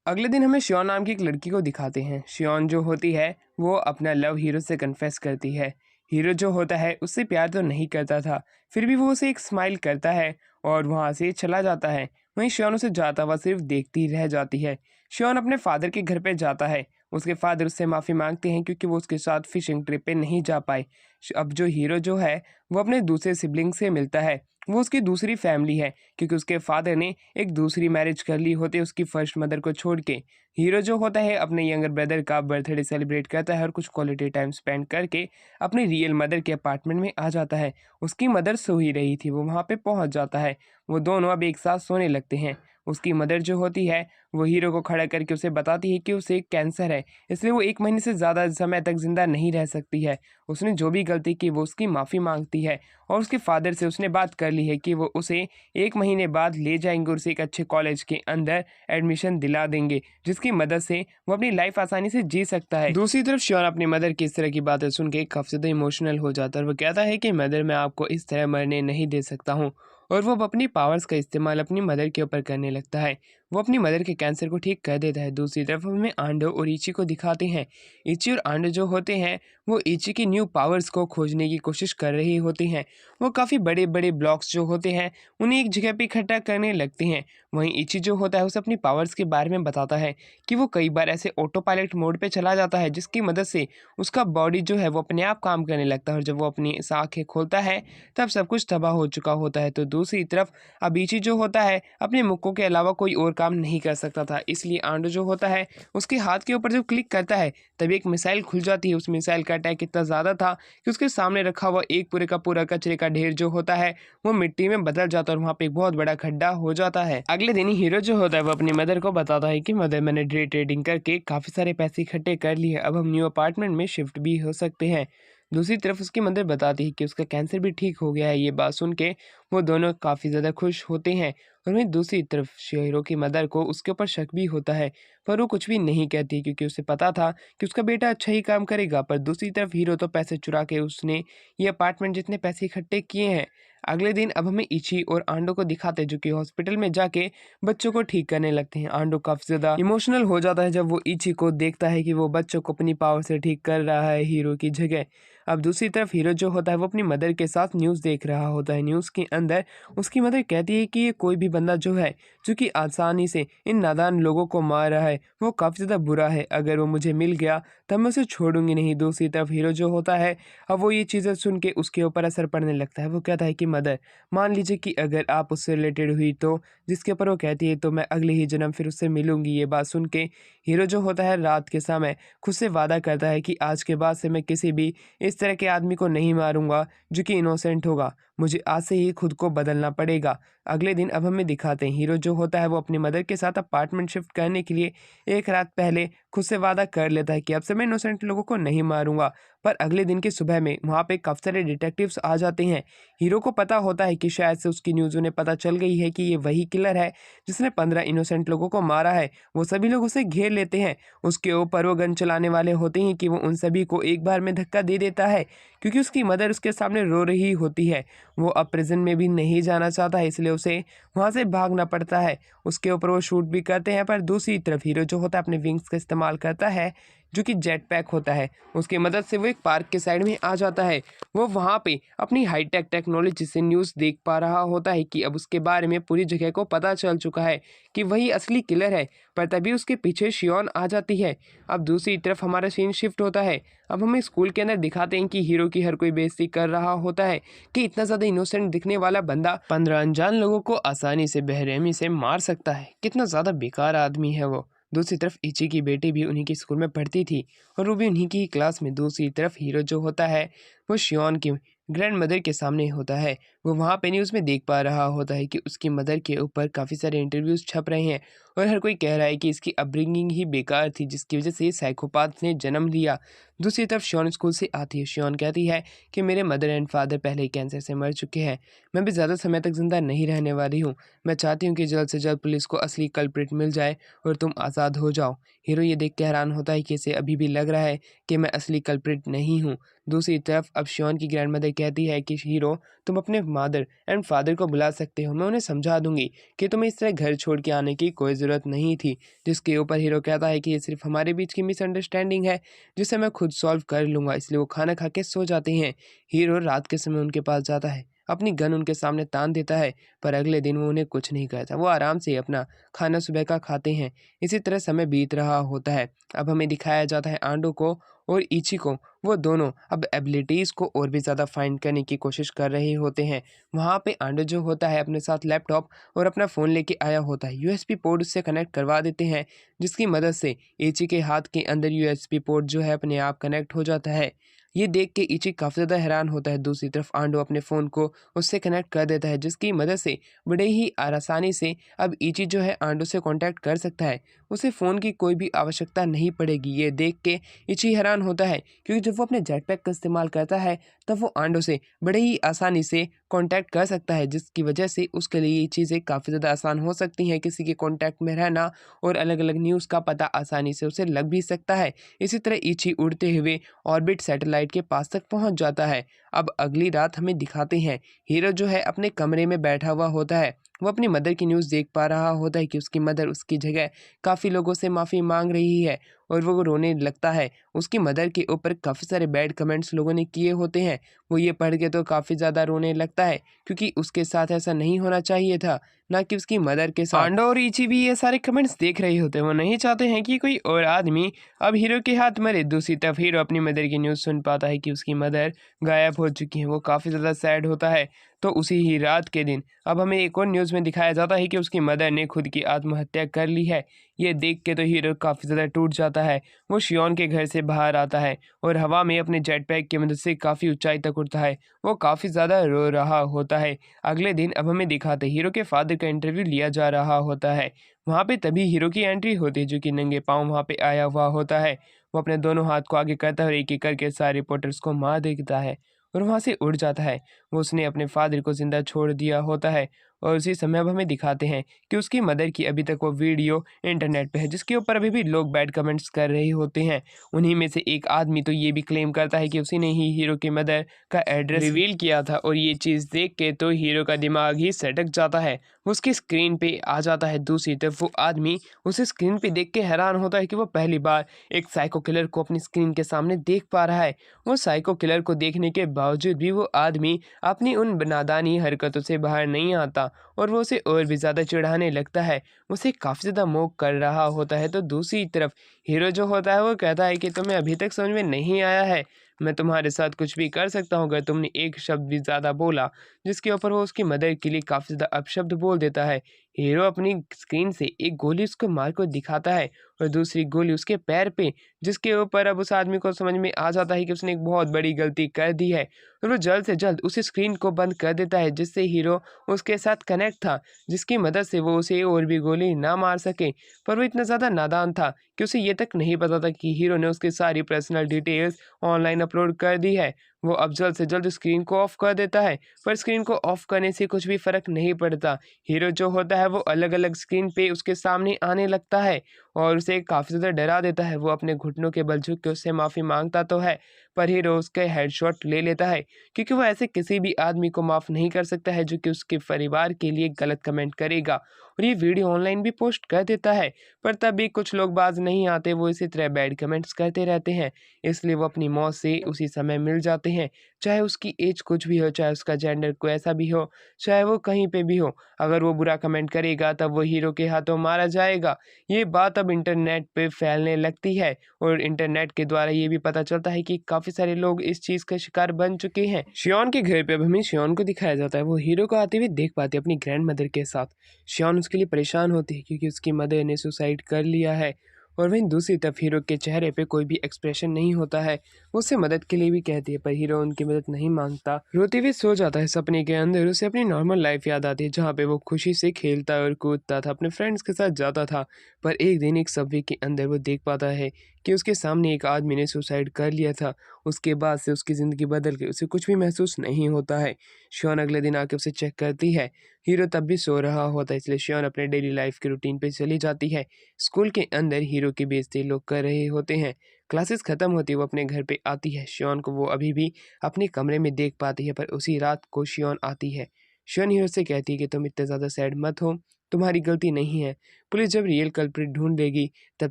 अगले दिन हमें शियोन नाम की एक लड़की को दिखाते हैं। शियोन जो होती है वो अपना लव हीरो से कन्फेस करती है। हीरो जो होता है उससे प्यार तो नहीं करता था, फिर भी वो उसे एक स्माइल करता है और वहाँ से चला जाता है। वहीं शियोन उसे जाता हुआ सिर्फ देखती रह जाती है। शियोन अपने फादर के घर पे जाता है। उसके फादर उससे माफ़ी मांगते हैं क्योंकि वो उसके साथ फिशिंग ट्रिप पे नहीं जा पाए। अब जो हीरो जो है वो अपने दूसरे सिबलिंग से मिलता है। वो उसकी दूसरी फैमिली है क्योंकि उसके फादर ने एक दूसरी मैरिज कर ली होती है उसकी फर्स्ट मदर को छोड़ के। हीरो जो होता है अपने यंगर ब्रदर का बर्थडे सेलिब्रेट करता है और कुछ क्वालिटी टाइम स्पेंड करके अपनी रियल मदर के अपार्टमेंट में आ जाता है। उसकी मदर सो ही रही थी, वो वहाँ पे पहुँच जाता है। वो दोनों अब एक साथ सोने लगते हैं। उसकी मदर जो होती है वो हीरो को खड़ा करके उसे बताती है कि उसे कैंसर है, इसलिए वो 1 महीने से ज़्यादा समय तक ज़िंदा नहीं रह सकती है। उसने जो भी गलती की वो उसकी माफ़ी मांगती है और उसके फादर से उसने बात कर ली है कि वो उसे 1 महीने बाद ले जाएंगे और उसे एक अच्छे कॉलेज के अंदर एडमिशन दिला देंगे, जिसकी मदद से वो अपनी लाइफ आसानी से जी सकता है। दूसरी तरफ शियोन अपनी मदर की इस तरह की बातें सुन के काफ़ी ज़्यादा इमोशनल हो जाता है और वो कहता है कि मदर मैं आपको इस तरह मरने नहीं दे सकता हूँ, और वो अपनी पावर्स का इस्तेमाल अपनी मदर के ऊपर करने लगता है। वो अपनी मदर के कैंसर को ठीक कर देता है। दूसरी तरफ हमें आंडो और इची को दिखाते हैं। इची और आंडो जो होते हैं वो इची की न्यू पावर्स को खोजने की कोशिश कर रहे होते हैं। वो काफ़ी बड़े बड़े ब्लॉक्स जो होते हैं उन्हें एक जगह पे इकट्ठा करने लगते हैं। वहीं इची जो होता है उसे अपनी पावर्स के बारे में बताता है कि वो कई बार ऐसे ऑटो पायलट मोड पे चला जाता है जिसकी मदद से उसका बॉडी जो है वो अपने आप काम करने लगता है, और जब वो अपनी आँखें खोलता है तब सब कुछ तबाह हो चुका होता है। तो दूसरी तरफ अब इची जो होता है अपने मुक्कों के अलावा कोई और काम नहीं कर सकता था, इसलिए आंडो जो होता है उसके हाथ के ऊपर जब क्लिक करता है तभी एक मिसाइल खुल जाती है। उस मिसाइल का अटैक इतना ज़्यादा था कि उसके सामने रखा हुआ एक पूरे का पूरा कचरे का ढेर जो होता है वो मिट्टी में बदल जाता है और वहाँ पे एक बहुत बड़ा खड्डा हो जाता है। अगले दिन ही हीरो जो होता है वो अपनी मदर को बताता है कि मदर मैंने डे ट्रेडिंग करके काफ़ी सारे पैसे इकट्ठे कर लिए, अब हम न्यू अपार्टमेंट में शिफ्ट भी हो सकते हैं। दूसरी तरफ उसकी मदर बताती है कि उसका कैंसर भी ठीक हो गया है। ये बात सुन के वो दोनों काफ़ी ज़्यादा खुश होते हैं और वहीं दूसरी तरफ हीरो की मदर को उसके ऊपर शक भी होता है, पर वो कुछ भी नहीं कहती क्योंकि उसे पता था कि उसका बेटा अच्छा ही काम करेगा। पर दूसरी तरफ हीरो तो पैसे चुरा के उसने ये अपार्टमेंट जितने पैसे इकट्ठे किए हैं। अगले दिन अब हमें इची और आंडो को दिखाते हैं जो कि हॉस्पिटल में जाके बच्चों को ठीक करने लगते हैं। आंडो काफी ज्यादा इमोशनल हो जाता है जब वो इची को देखता है कि वो बच्चों को अपनी पावर से ठीक कर रहा है हीरो की जगह। अब दूसरी तरफ हीरो जो होता है वो अपनी मदर के साथ न्यूज़ देख रहा होता है। न्यूज़ के अंदर उसकी मदर कहती है कि ये कोई भी बंदा जो है जो कि आसानी से इन नादान लोगों को मार रहा है वो काफ़ी ज़्यादा बुरा है। अगर वो मुझे मिल गया तब मैं उसे छोड़ूंगी नहीं। दूसरी तरफ हीरो जो होता है अब वो ये चीज़ें सुन के उसके ऊपर असर पड़ने लगता है। वो कहता है कि मदर, मान लीजिए कि अगर आप उससे रिलेटेड हुई तो, जिसके ऊपर वो कहती है तो मैं अगले ही जन्म फिर उससे मिलूंगी। ये बात सुन के हीरो जो होता है रात के समय खुद से वादा करता है कि आज के बाद से मैं किसी भी इस तरह के आदमी को नहीं मारूंगा जो कि इनोसेंट होगा। मुझे आज से ही खुद को बदलना पड़ेगा। अगले दिन अब हमें दिखाते हैं हीरो जो होता है वो अपनी मदर के साथ अपार्टमेंट शिफ्ट करने के लिए एक रात पहले खुद से वादा कर लेता है कि अब से मैं इनोसेंट लोगों को नहीं मारूंगा। पर अगले दिन की सुबह में वहाँ पे काफ़ी सारे डिटेक्टिव्स आ जाते हैं। हीरो को पता होता है कि शायद से उसकी न्यूज़ उन्हें पता चल गई है कि ये वही किलर है जिसने 15 इनोसेंट लोगों को मारा है। वो सभी लोग उसे घेर लेते हैं। उसके ऊपर वो गन चलाने वाले होते हैं कि वो उन सभी को एक बार में धक्का दे देता है क्योंकि उसकी मदर उसके सामने रो रही होती है। वो अब प्रिजन में भी नहीं जाना चाहता है इसलिए उसे वहाँ से भागना पड़ता है। उसके ऊपर वो शूट भी करते हैं पर दूसरी तरफ हीरो जो होता है अपने विंग्स का इस्तेमाल करता है जो कि जेट पैक होता है। उसकी मदद से वो एक पार्क के साइड में आ जाता है। वो वहाँ पे अपनी हाईटेक टेक्नोलॉजी से न्यूज़ देख पा रहा होता है कि अब उसके बारे में पूरी जगह को पता चल चुका है कि वही असली किलर है। पर तभी उसके पीछे शियोन आ जाती है। अब दूसरी तरफ हमारा सीन शिफ्ट होता है। अब हमें स्कूल के अंदर दिखाते हैं कि हीरो की हर कोई बेइज्जती कर रहा होता है कि इतना ज़्यादा इनोसेंट दिखने वाला बंदा 15 अनजान लोगों को आसानी से बेरहमी से मार सकता है। कितना ज़्यादा बेकार आदमी है वो। दूसरी तरफ इची की बेटी भी उन्हीं की स्कूल में पढ़ती थी और वो भी उन्हीं की क्लास में। दूसरी तरफ हीरो जो होता है वो शियोन की ग्रैंड मदर के सामने होता है। वो वहाँ पे न्यूज़ में देख पा रहा होता है कि उसकी मदर के ऊपर काफ़ी सारे इंटरव्यूज़ छप रहे हैं और हर कोई कह रहा है कि इसकी अपब्रिंगिंग ही बेकार थी जिसकी वजह से ये साइकोपाथ ने जन्म लिया। दूसरी तरफ शियोन स्कूल से आती है। शियोन कहती है कि मेरे मदर एंड फादर पहले ही कैंसर से मर चुके हैं। मैं भी ज़्यादा समय तक ज़िंदा नहीं रहने वाली हूँ। मैं चाहती हूँ कि जल्द से जल्द पुलिस को असली कल्प्रिट मिल जाए और तुम आज़ाद हो जाओ। हीरो ये देख के हैरान होता है कि इसे अभी भी लग रहा है कि मैं असली कल्प्रिट नहीं हूँ। दूसरी तरफ अब शियोन की ग्रैंडमदर कहती है कि हीरो, तुम अपने मदर एंड फादर को बुला सकते हो। मैं उन्हें समझा दूंगी कि तुम्हें इस तरह घर छोड़ के आने की कोई ज़रूरत नहीं थी। जिसके ऊपर हीरो कहता है कि ये सिर्फ हमारे बीच की मिसअंडरस्टैंडिंग है जिसे मैं खुद सॉल्व कर लूँगा। इसलिए वो खाना खा के सो जाते हैं। हीरो रात के समय उनके पास जाता है, अपनी गन उनके सामने तान देता है। पर अगले दिन वो उन्हें कुछ नहीं कहता। वो आराम से अपना खाना सुबह का खाते हैं। इसी तरह समय बीत रहा होता है। अब हमें दिखाया जाता है आंडो को और इची को। वो दोनों अब एबिलिटीज़ को और भी ज़्यादा फाइंड करने की कोशिश कर रहे होते हैं। वहाँ पे आंडो जो होता है अपने साथ लैपटॉप और अपना फ़ोन लेके आया होता है। यूएसबी पोर्ट उससे कनेक्ट करवा देते हैं जिसकी मदद से इची के हाथ के अंदर यूएसबी पोर्ट जो है अपने आप कनेक्ट हो जाता है। ये देख के इची काफ़ी ज़्यादा हैरान होता है। दूसरी तरफ आंडो अपने फ़ोन को उससे कनेक्ट कर देता है जिसकी मदद से बड़े ही आसानी से अब इची जो है आंडो से कांटेक्ट कर सकता है। उसे फ़ोन की कोई भी आवश्यकता नहीं पड़ेगी। ये देख के इची हैरान होता है क्योंकि जब वो अपने जेटपैक का इस्तेमाल करता है तब वो आंडो से बड़े ही आसानी से कांटेक्ट कर सकता है जिसकी वजह से उसके लिए ये चीज़ें काफ़ी ज़्यादा आसान हो सकती हैं। किसी के कांटेक्ट में रहना और अलग अलग न्यूज़ का पता आसानी से उसे लग भी सकता है। इसी तरह इची उड़ते हुए ऑर्बिट सैटेलाइट के पास तक पहुंच जाता है। अब अगली रात हमें दिखाते हैं हीरो जो है अपने कमरे में बैठा हुआ होता है। वो अपनी मदर की न्यूज़ देख पा रहा होता है कि उसकी मदर उसकी जगह काफ़ी लोगों से माफ़ी मांग रही है और वो रोने लगता है। उसकी मदर के ऊपर काफ़ी सारे बैड कमेंट्स लोगों ने किए होते हैं। वो ये पढ़ के तो काफ़ी ज़्यादा रोने लगता है क्योंकि उसके साथ ऐसा नहीं होना चाहिए था, ना कि उसकी मदर के साथ। पांडो और इची भी ये सारे कमेंट्स देख रहे होते हैं। वो नहीं चाहते हैं कि कोई और आदमी अब हीरो के हाथ मरे। दूसरी तरफ हीरो अपनी मदर की न्यूज़ सुन पाता है कि उसकी मदर गायब हो चुकी है। वो काफ़ी ज़्यादा सैड होता है। तो उसी ही रात के दिन अब हमें एक और न्यूज़ में दिखाया जाता है कि उसकी मदर ने खुद की आत्महत्या कर ली है। ये देख के तो हीरो काफ़ी ज़्यादा टूट जाता है। वो शियोन के घर से बाहर आता है और हवा में अपने जेट पैक की मदद से काफ़ी ऊंचाई तक उड़ता है। वो काफ़ी ज़्यादा रो रहा होता है। अगले दिन अब हमें दिखाते हीरो के फादर का इंटरव्यू लिया जा रहा होता है। वहाँ पे तभी हीरो की एंट्री होती है जो कि नंगे पाँव वहाँ पे आया हुआ होता है। वो अपने दोनों हाथ को आगे करता है और एक एक करके सारे रिपोर्टर्स को मार देता है और वहाँ से उड़ जाता है। वो उसने अपने फादर को ज़िंदा छोड़ दिया होता है और उसी समय अब हमें दिखाते हैं कि उसकी मदर की अभी तक वो वीडियो इंटरनेट पे है, जिसके ऊपर अभी भी लोग बैड कमेंट्स कर रहे होते हैं। उन्हीं में से एक आदमी तो ये भी क्लेम करता है कि उसी ने ही हीरो की मदर का एड्रेस रिवील किया था, और ये चीज़ देख के तो हीरो का दिमाग ही सटक जाता है। वो उसकी स्क्रीन पे आ जाता है। दूसरी तरफ वो आदमी उसे स्क्रीन पे देख के हैरान होता है कि वो पहली बार एक साइको किलर को अपनी स्क्रीन के सामने देख पा रहा है। वो साइको किलर को देखने के बावजूद भी वो आदमी अपनी उन नादानी हरकतों से बाहर नहीं आता और वो उसे और भी ज़्यादा चिढ़ाने लगता है। उसे काफ़ी ज़्यादा मोक कर रहा होता है। तो दूसरी तरफ हीरो जो होता है वो कहता है कि तुम्हें अभी तक समझ में नहीं आया है, मैं तुम्हारे साथ कुछ भी कर सकता हूँ अगर तुमने एक शब्द भी ज़्यादा बोला। जिसके ऊपर वो उसकी मदर के लिए काफ़ी ज़्यादा अपशब्द बोल देता है। हीरो अपनी स्क्रीन से एक गोली उसको मार कर दिखाता है और दूसरी गोली उसके पैर पे, जिसके ऊपर अब उस आदमी को समझ में आ जाता है कि उसने एक बहुत बड़ी गलती कर दी है और वो जल्द से जल्द उस स्क्रीन को बंद कर देता है, जिससे हीरो उसके साथ कनेक्ट था, जिसकी मदद से वो उसे और भी गोली ना मार सके। पर वो इतना ज़्यादा नादान था कि उसे ये तक नहीं पता था कि हीरो ने उसकी सारी पर्सनल डिटेल्स ऑनलाइन अपलोड कर दी है। वो अब जल्द से जल्द स्क्रीन को ऑफ कर देता है, पर स्क्रीन को ऑफ करने से कुछ भी फ़र्क नहीं पड़ता। हीरो जो होता है वो अलग-अलग स्क्रीन पे उसके सामने आने लगता है और उसे काफ़ी ज़्यादा डरा देता है। वो अपने घुटनों के बल झुक के उससे माफ़ी माँगता तो है, पर हीरो उसके हेडशॉट ले लेता है, क्योंकि वो ऐसे किसी भी आदमी को माफ़ नहीं कर सकता है जो कि उसके परिवार के लिए गलत कमेंट करेगा, और ये वीडियो ऑनलाइन भी पोस्ट कर देता है। पर तब भी कुछ लोग बाज़ नहीं आते, वो इसी तरह बैड कमेंट्स करते रहते हैं। इसलिए वो अपनी मौत से उसी समय मिल जाते हैं, चाहे उसकी एज कुछ भी हो, चाहे उसका जेंडर कोई ऐसा भी हो, चाहे वो कहीं पे भी हो। अगर वो बुरा कमेंट करेगा तब वो हीरो के हाथों मारा जाएगा। ये बात अब इंटरनेट पे फैलने लगती है और इंटरनेट के द्वारा ये भी पता चलता है कि काफ़ी सारे लोग इस चीज़ का शिकार बन चुके हैं। शियोन के घर पे अब हमें शियोन को दिखाया जाता है। वो हीरो को आते हुए देख पाते अपनी ग्रैंड मदर के साथ। शियोन उसके लिए परेशान होती है क्योंकि उसकी मदर ने सुसाइड कर लिया है, और वहीं दूसरी तरफ हीरो के चेहरे पे कोई भी एक्सप्रेशन नहीं होता है। वो उससे मदद के लिए भी कहती है, पर हीरो उनकी मदद नहीं मांगता। रोते हुए सो जाता है। सपने के अंदर उसे अपनी नॉर्मल लाइफ याद आती है, जहाँ पे वो खुशी से खेलता और कूदता था, अपने फ्रेंड्स के साथ जाता था। पर एक दिन एक सबवे के अंदर वो देख पाता है कि उसके सामने एक आदमी ने सुसाइड कर लिया था। उसके बाद से उसकी ज़िंदगी बदल गई, उसे कुछ भी महसूस नहीं होता है। शियोन अगले दिन आके उसे चेक करती है। हीरो तब भी सो रहा होता है, इसलिए शियोन अपने डेली लाइफ के रूटीन पे चली जाती है। स्कूल के अंदर हीरो की बेइज्जती लोग कर रहे होते हैं। क्लासेस खत्म होती है, वो अपने घर पे आती है। शियोन को वो अभी भी अपने कमरे में देख पाती है, पर उसी रात को शियोन आती है। शियोन हीरो से कहती है कि तुम इतने ज़्यादा सैड मत हो, तुम्हारी गलती नहीं है। पुलिस जब रियल कल्प्रिट ढूंढ लेगी तब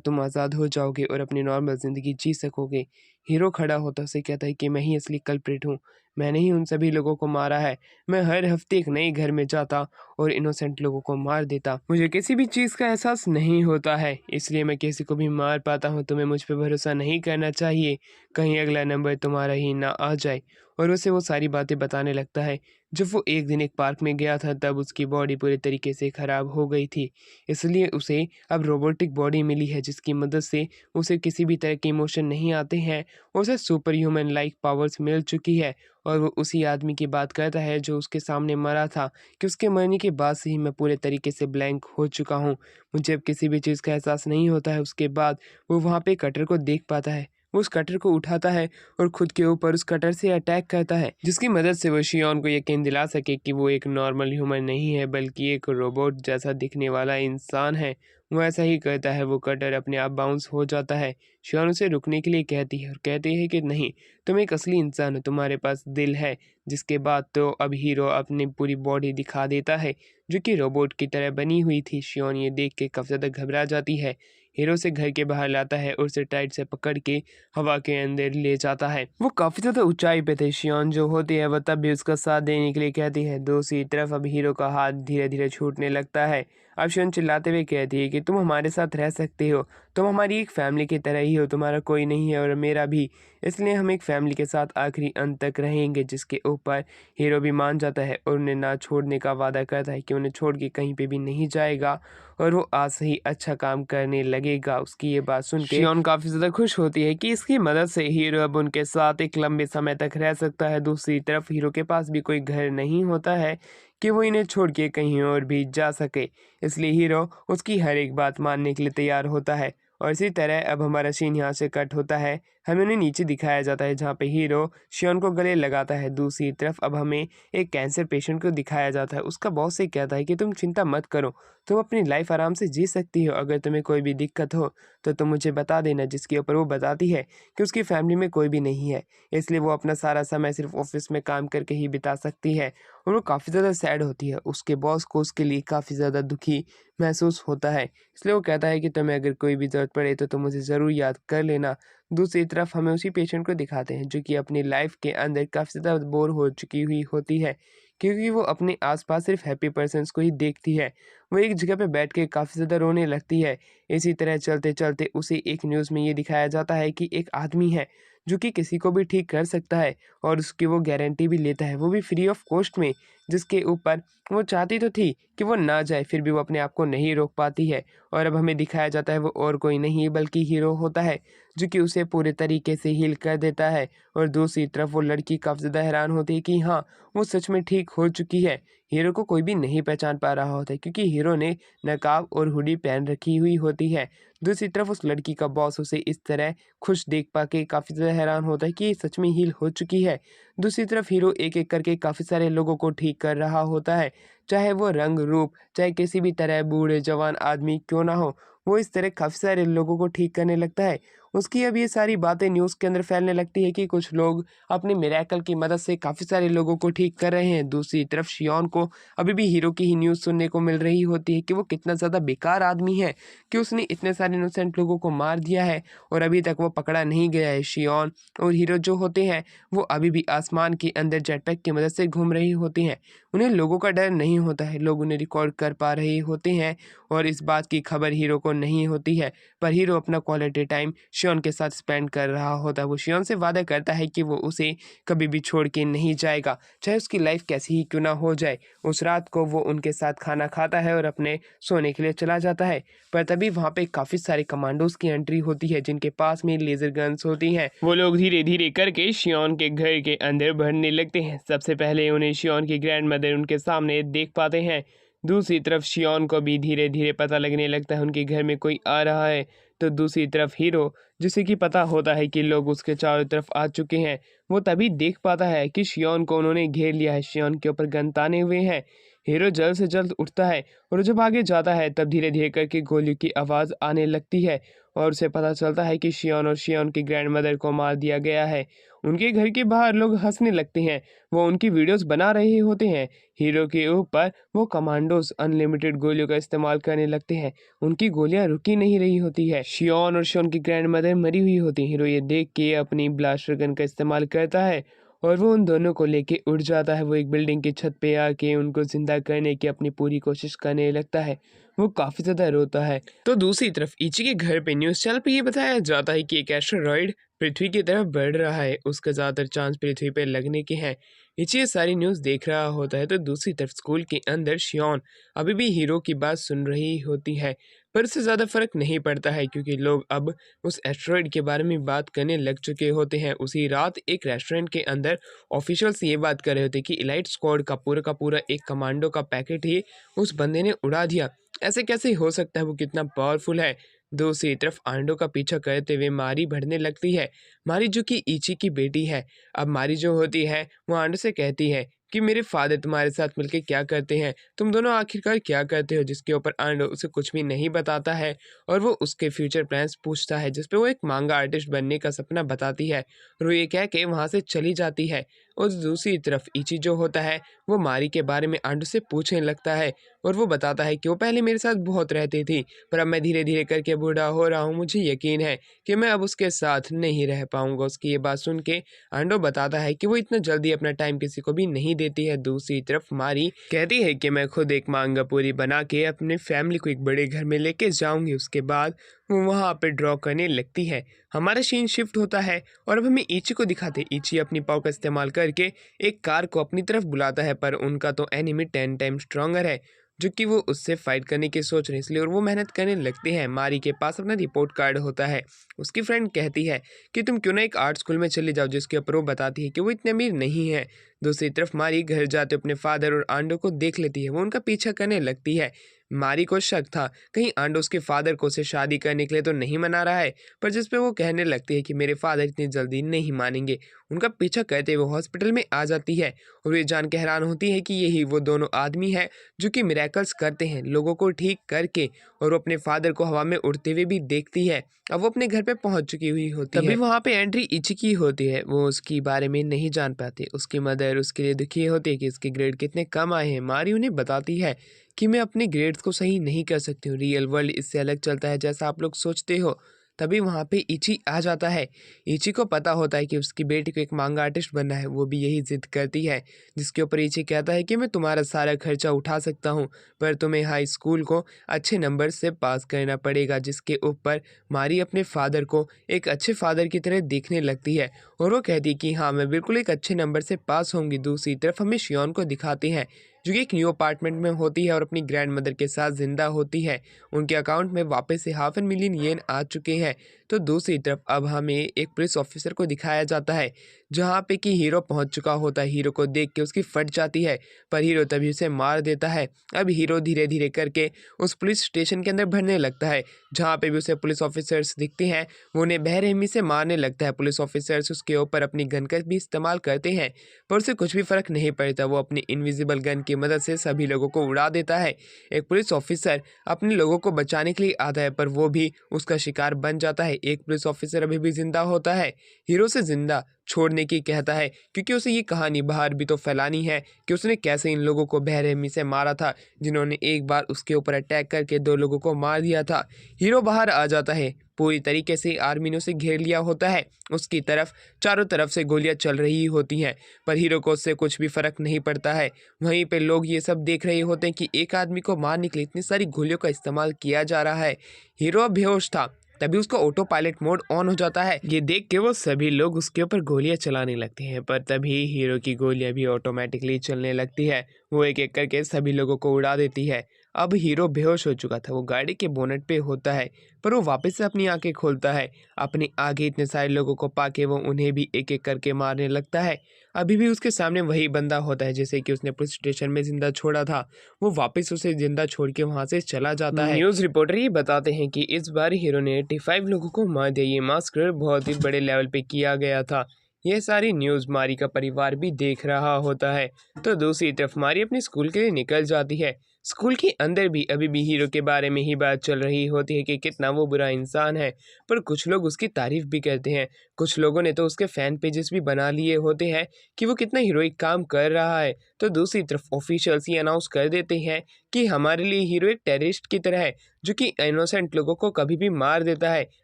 तुम आज़ाद हो जाओगे और अपनी नॉर्मल ज़िंदगी जी सकोगे। हीरो खड़ा होता है, उसे कहता है कि मैं ही असली कल्प्रिट हूँ, मैंने ही उन सभी लोगों को मारा है। मैं हर हफ्ते एक नए घर में जाता और इनोसेंट लोगों को मार देता। मुझे किसी भी चीज़ का एहसास नहीं होता है, इसलिए मैं किसी को भी मार पाता हूँ। तुम्हें मुझ पे भरोसा नहीं करना चाहिए, कहीं अगला नंबर तुम्हारा ही ना आ जाए। और उसे वो सारी बातें बताने लगता है। जब वो एक दिन एक पार्क में गया था तब उसकी बॉडी पूरे तरीके से ख़राब हो गई थी, इसलिए उसे अब रोबोटिक बॉडी मिली है, जिसकी मदद से उसे किसी भी तरह के इमोशन नहीं आते हैं। उसे सुपर ह्यूमन लाइक पावर्स मिल चुकी है, और वो उसी आदमी की बात करता है जो उसके सामने मरा था, कि उसके मरने के बाद से ही मैं पूरे तरीके से ब्लैंक हो चुका हूँ। मुझे अब किसी भी चीज़ का एहसास नहीं होता है। उसके बाद वो वहाँ पे कटर को देख पाता है। वो उस कटर को उठाता है और खुद के ऊपर उस कटर से अटैक करता है, जिसकी मदद से वो शियोन को यकीन दिला सके कि वो एक नॉर्मल ह्यूमन नहीं है, बल्कि एक रोबोट जैसा दिखने वाला इंसान है। वो ऐसा ही करता है। वो कटर अपने आप बाउंस हो जाता है। शियोन उसे रुकने के लिए कहती है और कहती है कि नहीं, तुम एक असली इंसान हो, तुम्हारे पास दिल है। जिसके बाद तो अब हीरो अपनी पूरी बॉडी दिखा देता है, जो कि रोबोट की तरह बनी हुई थी। शियोन ये देख के काफ़ी ज़्यादा घबरा जाती है। हीरो से घर के बाहर लाता है और उसे टाइट से पकड़ के हवा के अंदर ले जाता है। वो काफ़ी ज़्यादा ऊंचाई पे थे। शियोन जो होती है वह तब भी उसका साथ देने के लिए कहती है। दूसरी तरफ अब हीरो का हाथ धीरे धीरे छूटने लगता है। अब शियोन चिल्लाते हुए कहती है कि तुम हमारे साथ रह सकते हो, तुम हमारी एक फैमिली की तरह ही हो, तुम्हारा कोई नहीं है और मेरा भी, इसलिए हम एक फैमिली के साथ आखिरी अंत तक रहेंगे। जिसके ऊपर हीरो भी मान जाता है और उन्हें ना छोड़ने का वादा करता है कि उन्हें छोड़ के कहीं पे भी नहीं जाएगा, और वो आज से ही अच्छा काम करने लगेगा। उसकी ये बात सुन के शियोन काफ़ी ज़्यादा खुश होती है कि इसकी मदद से हीरो अब उनके साथ एक लंबे समय तक रह सकता है। दूसरी तरफ हीरो के पास भी कोई घर नहीं होता है कि वो इन्हें छोड़ के कहीं और भी जा सके, इसलिए हीरो उसकी हर एक बात मानने के लिए तैयार होता है और इसी तरह अब हमारा सीन यहाँ से कट होता है, हमें उन्हें नीचे दिखाया जाता है जहाँ पे हीरो शियोन को गले लगाता है। दूसरी तरफ अब हमें एक कैंसर पेशेंट को दिखाया जाता है। उसका बॉस से कहता है कि तुम चिंता मत करो, तुम अपनी लाइफ आराम से जी सकती हो, अगर तुम्हें कोई भी दिक्कत हो तो तुम मुझे बता देना। जिसके ऊपर वो बताती है कि उसकी फैमिली में कोई भी नहीं है, इसलिए वो अपना सारा समय सिर्फ ऑफिस में काम करके ही बिता सकती है। और वो काफ़ी ज़्यादा सैड होती है, उसके बॉस को उसके लिए काफ़ी ज़्यादा दुखी महसूस होता है, इसलिए वो कहता है कि तुम्हें अगर कोई भी ज़रूरत पड़े तो तुम मुझे ज़रूर याद कर लेना। दूसरी तरफ हमें उसी पेशेंट को दिखाते हैं जो कि अपनी लाइफ के अंदर काफ़ी ज़्यादा बोर हो चुकी हुई होती है, क्योंकि वो अपने आसपास सिर्फ हैप्पी पर्सन्स को ही देखती है। वो एक जगह पे बैठ के काफ़ी ज़्यादा रोने लगती है। इसी तरह चलते चलते उसे एक न्यूज़ में ये दिखाया जाता है कि एक आदमी है जो कि किसी को भी ठीक कर सकता है और उसकी वो गारंटी भी लेता है, वो भी फ्री ऑफ कॉस्ट में, जिसके ऊपर वो चाहती तो थी कि वो ना जाए, फिर भी वो अपने आप को नहीं रोक पाती है। और अब हमें दिखाया जाता है वो और कोई नहीं बल्कि हीरो होता है जो कि उसे पूरे तरीके से हील कर देता है। और दूसरी तरफ वो लड़की काफ़ी ज़्यादा हैरान होती है कि हाँ, वो सच में ठीक हो चुकी है। हीरो को कोई भी नहीं पहचान पा रहा होता है क्योंकि हीरो ने नकाब और हुडी पहन रखी हुई होती है। दूसरी तरफ उस लड़की का बॉस उसे इस तरह खुश देख पा के काफ़ी ज़्यादा हैरान होता है कि ये सच में हील हो चुकी है। दूसरी तरफ हीरो एक-एक करके काफ़ी सारे लोगों को ठीक कर रहा होता है, चाहे वो रंग, रूप, चाहे किसी भी तरह बूढ़े, जवान आदमी क्यों ना हो, वो इस तरह काफ़ी सारे लोगों को ठीक करने लगता है। उसकी अब ये सारी बातें न्यूज़ के अंदर फैलने लगती है कि कुछ लोग अपने मिरेकल की मदद से काफ़ी सारे लोगों को ठीक कर रहे हैं। दूसरी तरफ शियोन को अभी भी हीरो की ही न्यूज़ सुनने को मिल रही होती है कि वो कितना ज़्यादा बेकार आदमी है कि उसने इतने सारे इनोसेंट लोगों को मार दिया है और अभी तक वो पकड़ा नहीं गया है। शियोन और हीरो जो होते हैं वो अभी भी आसमान के अंदर जेटपैक की मदद से घूम रही होती हैं। उन्हें लोगों का डर नहीं होता है, लोग उन्हें रिकॉर्ड कर पा रहे होते हैं और इस बात की खबर हीरो को नहीं होती है। पर हीरो अपना क्वालिटी टाइम शियोन के साथ स्पेंड कर रहा होता है। वो शियोन से वादा करता है कि वो उसे कभी भी छोड़ के नहीं जाएगा, चाहे उसकी लाइफ कैसी ही क्यों ना हो जाए। उस रात को वो उनके साथ खाना खाता है और अपने सोने के लिए चला जाता है। पर तभी वहाँ पे काफ़ी सारे कमांडोज की एंट्री होती है जिनके पास में लेज़र गन्स होती हैं। वो लोग धीरे धीरे करके शियोन के घर के अंदर बढ़ने लगते हैं। सबसे पहले उन्हें शियोन की ग्रैंड मदर उनके सामने देख पाते हैं। दूसरी तरफ शियोन को भी धीरे धीरे पता लगने लगता है उनके घर में कोई आ रहा है। तो दूसरी तरफ हीरो, जिसे कि पता होता है कि लोग उसके चारों तरफ आ चुके हैं, वो तभी देख पाता है कि शियोन को उन्होंने घेर लिया है, शियोन के ऊपर गन ताने हुए हैं। हीरो जल्द से जल्द उठता है और जब आगे जाता है तब धीरे धीरे करके गोलियों की आवाज़ आने लगती है और उसे पता चलता है कि शियोन और शियोन की ग्रैंड मदर को मार दिया गया है। उनके घर के बाहर लोग हंसने लगते हैं, वो उनकी वीडियोस बना रहे होते हैं। हीरो के ऊपर वो कमांडोज अनलिमिटेड गोलियों का इस्तेमाल करने लगते हैं, उनकी गोलियां रुकी नहीं रही होती है। शियोन और शियोन की ग्रैंड मदर मरी हुई होती है। हीरो ये देख के अपनी ब्लास्टर गन का इस्तेमाल करता है और वो उन दोनों को लेके उड़ जाता है। वो एक बिल्डिंग की छत पे आके उनको जिंदा करने की अपनी पूरी कोशिश करने लगता है। वो काफ़ी ज़्यादा रोता है। तो दूसरी तरफ इची के घर पे न्यूज़ चैनल पे ये बताया जाता है कि एक एस्टेरॉयड पृथ्वी की तरफ बढ़ रहा है, उसका ज़्यादातर चांस पृथ्वी पे लगने के हैं। इची ये सारी न्यूज़ देख रहा होता है। तो दूसरी तरफ स्कूल के अंदर शियोन अभी भी हीरो की बात सुन रही होती है, पर इससे ज़्यादा फर्क नहीं पड़ता है क्योंकि लोग अब उस एस्टेरॉयड के बारे में बात करने लग चुके होते हैं। उसी रात एक रेस्टोरेंट के अंदर ऑफिशियल्स ये बात कर रहे होते कि इलाइट स्क्वाड का पूरा एक कमांडो का पैकेट ही उस बंदे ने उड़ा दिया। ऐसे कैसे हो सकता है, वो कितना पावरफुल है। दूसरी तरफ आंडो का पीछा करते हुए मारी बढ़ने लगती है। मारी जो कि इची की बेटी है। अब मारी जो होती है वो आंडो से कहती है कि मेरे फादर तुम्हारे साथ मिलकर क्या करते हैं, तुम दोनों आखिरकार क्या करते हो। जिसके ऊपर आंडो उसे कुछ भी नहीं बताता है और वो उसके फ्यूचर प्लान्स पूछता है, जिसपे वो एक मांगा आर्टिस्ट बनने का सपना बताती है और वो ये कह के वहाँ से चली जाती है। और दूसरी तरफ इची जो होता है वो मारी के बारे में आंडो से पूछने लगता है और वो बताता है कि वो पहले मेरे साथ बहुत रहती थी, पर अब मैं धीरे धीरे करके बूढ़ा हो रहा हूँ, मुझे यकीन है कि मैं अब उसके साथ नहीं रह पाऊंगा। उसकी ये बात सुन के आंडो बताता है कि वो इतना जल्दी अपना टाइम किसी को भी नहीं देती है। दूसरी तरफ मारी कहती है कि मैं खुद एक मांगा पूरी बना के अपने फैमिली को एक बड़े घर में लेके जाऊंगी। उसके बाद वो वहाँ पे ड्रॉ करने लगती है। हमारा सीन शिफ्ट होता है और अब हमें इची को दिखाते। इची अपनी पाव का इस्तेमाल करके एक कार को अपनी तरफ बुलाता है, पर उनका तो एनिमी 10 टाइम स्ट्रॉन्गर है जो कि वो उससे फाइट करने की सोच रहे हैं, इसलिए और वो मेहनत करने लगते हैं। मारी के पास अपना रिपोर्ट कार्ड होता है। उसकी फ्रेंड कहती है कि तुम क्यों ना एक आर्ट स्कूल में चले जाओ, जिसके ऊपर वो बताती है कि वो इतने अमीर नहीं है। दूसरी तरफ मारी घर जाते अपने फादर और आंडो को देख लेती है, वो उनका पीछा करने लगती है। मारी को शक था कहीं आंडो उसके फादर को उसे शादी करने के लिए तो नहीं मना रहा है, पर जिस पे वो कहने लगती है कि मेरे फादर इतनी जल्दी नहीं मानेंगे। उनका पीछा करते हुए हॉस्पिटल में आ जाती है और वे जान के हैरान होती है कि यही वो दोनों आदमी है जो कि मिरेकल्स करते हैं लोगों को ठीक करके, और वो अपने फादर को हवा में उड़ते हुए भी देखती है। अब वो अपने घर पे पहुंच चुकी हुई होती है। तभी वहाँ पे एंट्री इचिकी होती है। वो उसके बारे में नहीं जान पाती। उसकी मदर उसके लिए दुखी होती है कि इसके ग्रेड कितने कम आए हैं। मारी उन्हें बताती है कि मैं अपने ग्रेड्स को सही नहीं कर सकती हूँ, रियल वर्ल्ड इससे अलग चलता है जैसा आप लोग सोचते हो। तभी वहाँ पे इची आ जाता है। इची को पता होता है कि उसकी बेटी को एक मांगा आर्टिस्ट बनना है, वो भी यही जिद करती है, जिसके ऊपर इची कहता है कि मैं तुम्हारा सारा खर्चा उठा सकता हूँ, पर तुम्हें हाई स्कूल को अच्छे नंबर से पास करना पड़ेगा। जिसके ऊपर मारी अपने फादर को एक अच्छे फादर की तरह देखने लगती है और वो कहती है कि हाँ मैं बिल्कुल एक अच्छे नंबर से पास होंगी। दूसरी तरफ हमें शियोन को दिखाते हैं जो कि एक न्यू अपार्टमेंट में होती है और अपनी ग्रैंड मदर के साथ जिंदा होती है। उनके अकाउंट में वापस से $500,000 येन आ चुके हैं। तो दूसरी तरफ अब हमें एक पुलिस ऑफिसर को दिखाया जाता है जहाँ पे कि हीरो पहुँच चुका होता है। हीरो को देख के उसकी फट जाती है, पर हीरो तभी उसे मार देता है। अब हीरो धीरे धीरे करके उस पुलिस स्टेशन के अंदर भरने लगता है जहाँ पे भी उसे पुलिस ऑफिसर्स दिखते हैं, वो उन्हें बेरहमी से मारने लगता है। पुलिस ऑफिसर्स उसके ऊपर अपनी गन का भी इस्तेमाल करते हैं, पर उसे कुछ भी फर्क नहीं पड़ता। वो अपनी इनविजिबल गन की मदद से सभी लोगों को उड़ा देता है। एक पुलिस ऑफिसर अपने लोगों को बचाने के लिए आता है, पर वो भी उसका शिकार बन जाता है। एक पुलिस ऑफिसर अभी भी जिंदा होता है, हीरो से जिंदा छोड़ने की कहता है क्योंकि उसे ये कहानी बाहर भी तो फैलानी है कि उसने कैसे इन लोगों को बेरहमी से मारा था जिन्होंने एक बार उसके ऊपर अटैक करके 2 लोगों को मार दिया था। हीरो बाहर आ जाता है, पूरी तरीके से आर्मी ने उसे घेर लिया होता है। उसकी तरफ चारों तरफ से गोलियां चल रही होती हैं, पर हीरो को उससे कुछ भी फर्क नहीं पड़ता है। वहीं पे लोग ये सब देख रहे होते हैं कि एक आदमी को मारने के लिए इतनी सारी गोलियों का इस्तेमाल किया जा रहा है। हीरो अब बेहोश था, तभी उसका ऑटो पायलट मोड ऑन हो जाता है। ये देख के वो सभी लोग उसके ऊपर गोलियां चलाने लगते हैं, पर तभी हीरो की गोलियां भी ऑटोमेटिकली चलने लगती है। वो एक एक करके सभी लोगों को उड़ा देती है। अब हीरो बेहोश हो चुका था, वो गाड़ी के बोनेट पे होता है, पर वो वापस से अपनी आंखें खोलता है। अपने आगे इतने सारे लोगों को पाके वो उन्हें भी एक एक करके मारने लगता है। अभी भी उसके सामने वही बंदा होता है जिसे कि उसने पुलिस स्टेशन में जिंदा छोड़ा था। वो वापस उसे जिंदा छोड़ के वहां से चला जाता है। न्यूज रिपोर्टर ये बताते हैं कि इस बार हीरो ने 85 लोगों को मार दिया। ये मास्कर बहुत ही बड़े लेवल पे किया गया था। ये सारी न्यूज मारी का परिवार भी देख रहा होता है। तो दूसरी तरफ मारी अपने स्कूल के लिए निकल जाती है। स्कूल के अंदर भी अभी भी हीरो के बारे में ही बात चल रही होती है कि कितना वो बुरा इंसान है, पर कुछ लोग उसकी तारीफ भी करते हैं। कुछ लोगों ने तो उसके फैन पेजेस भी बना लिए होते हैं कि वो कितना हीरोइक काम कर रहा है। तो दूसरी तरफ ऑफिशियल्स ये अनाउंस कर देते हैं कि हमारे लिए हीरो एक टेररिस्ट की तरह है जो कि इनोसेंट लोगों को कभी भी मार देता है,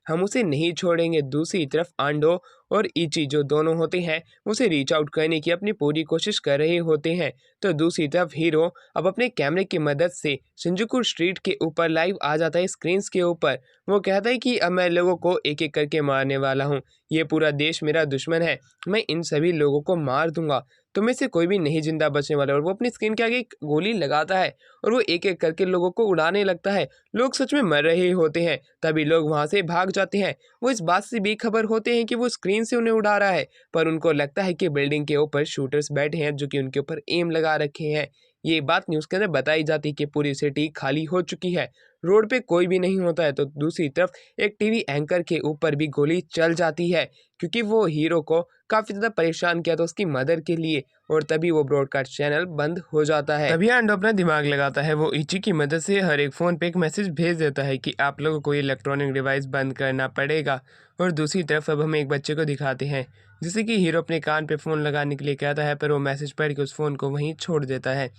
हम उसे नहीं छोड़ेंगे। दूसरी तरफ आंडो और इची जो दोनों होते हैं उसे रीच आउट करने की अपनी पूरी कोशिश कर रहे होते हैं। तो दूसरी तरफ हीरो अब अपने कैमरे की मदद से शिंजुकू स्ट्रीट के ऊपर लाइव आ जाता है, स्क्रीन्स के ऊपर। वो कहता है कि अब मैं लोगों को एक एक करके मारने वाला हूँ, ये पूरा देश मेरा दुश्मन है, मैं इन सभी लोगों को मार दूंगा, तुम में से कोई भी नहीं जिंदा बचने वाला। और वो अपनी स्क्रीन के आगे एक गोली लगाता है और वो एक एक करके लोगों को उड़ाने लगता है। लोग सच में मर रहे होते हैं, तभी लोग वहां से भाग जाते हैं। वो इस बात से बेखबर होते हैं कि वो स्क्रीन से उन्हें उड़ा रहा है, पर उनको लगता है कि बिल्डिंग के ऊपर शूटर्स बैठे हैं जो कि उनके ऊपर एम लगा रखे हैं। ये बात न्यूज़ के अंदर बताई जाती है कि पूरी सिटी खाली हो चुकी है, रोड पे कोई भी नहीं होता है। तो दूसरी तरफ एक टीवी एंकर के ऊपर भी गोली चल जाती है क्योंकि वो हीरो को काफ़ी ज़्यादा परेशान किया था उसकी मदर के लिए, और तभी वो ब्रॉडकास्ट चैनल बंद हो जाता है। तभी आंडो अपना दिमाग लगाता है, वो इची की मदद से हर एक फ़ोन पे एक मैसेज भेज देता है कि आप लोगों को ये इलेक्ट्रॉनिक डिवाइस बंद करना पड़ेगा। और दूसरी तरफ अब हम एक बच्चे को दिखाते हैं जिसे कि हीरो अपने कान पे फ़ोन लगाने के लिए कहता है, पर वो मैसेज पढ़ के उस फ़ोन को वहीं छोड़ देता है।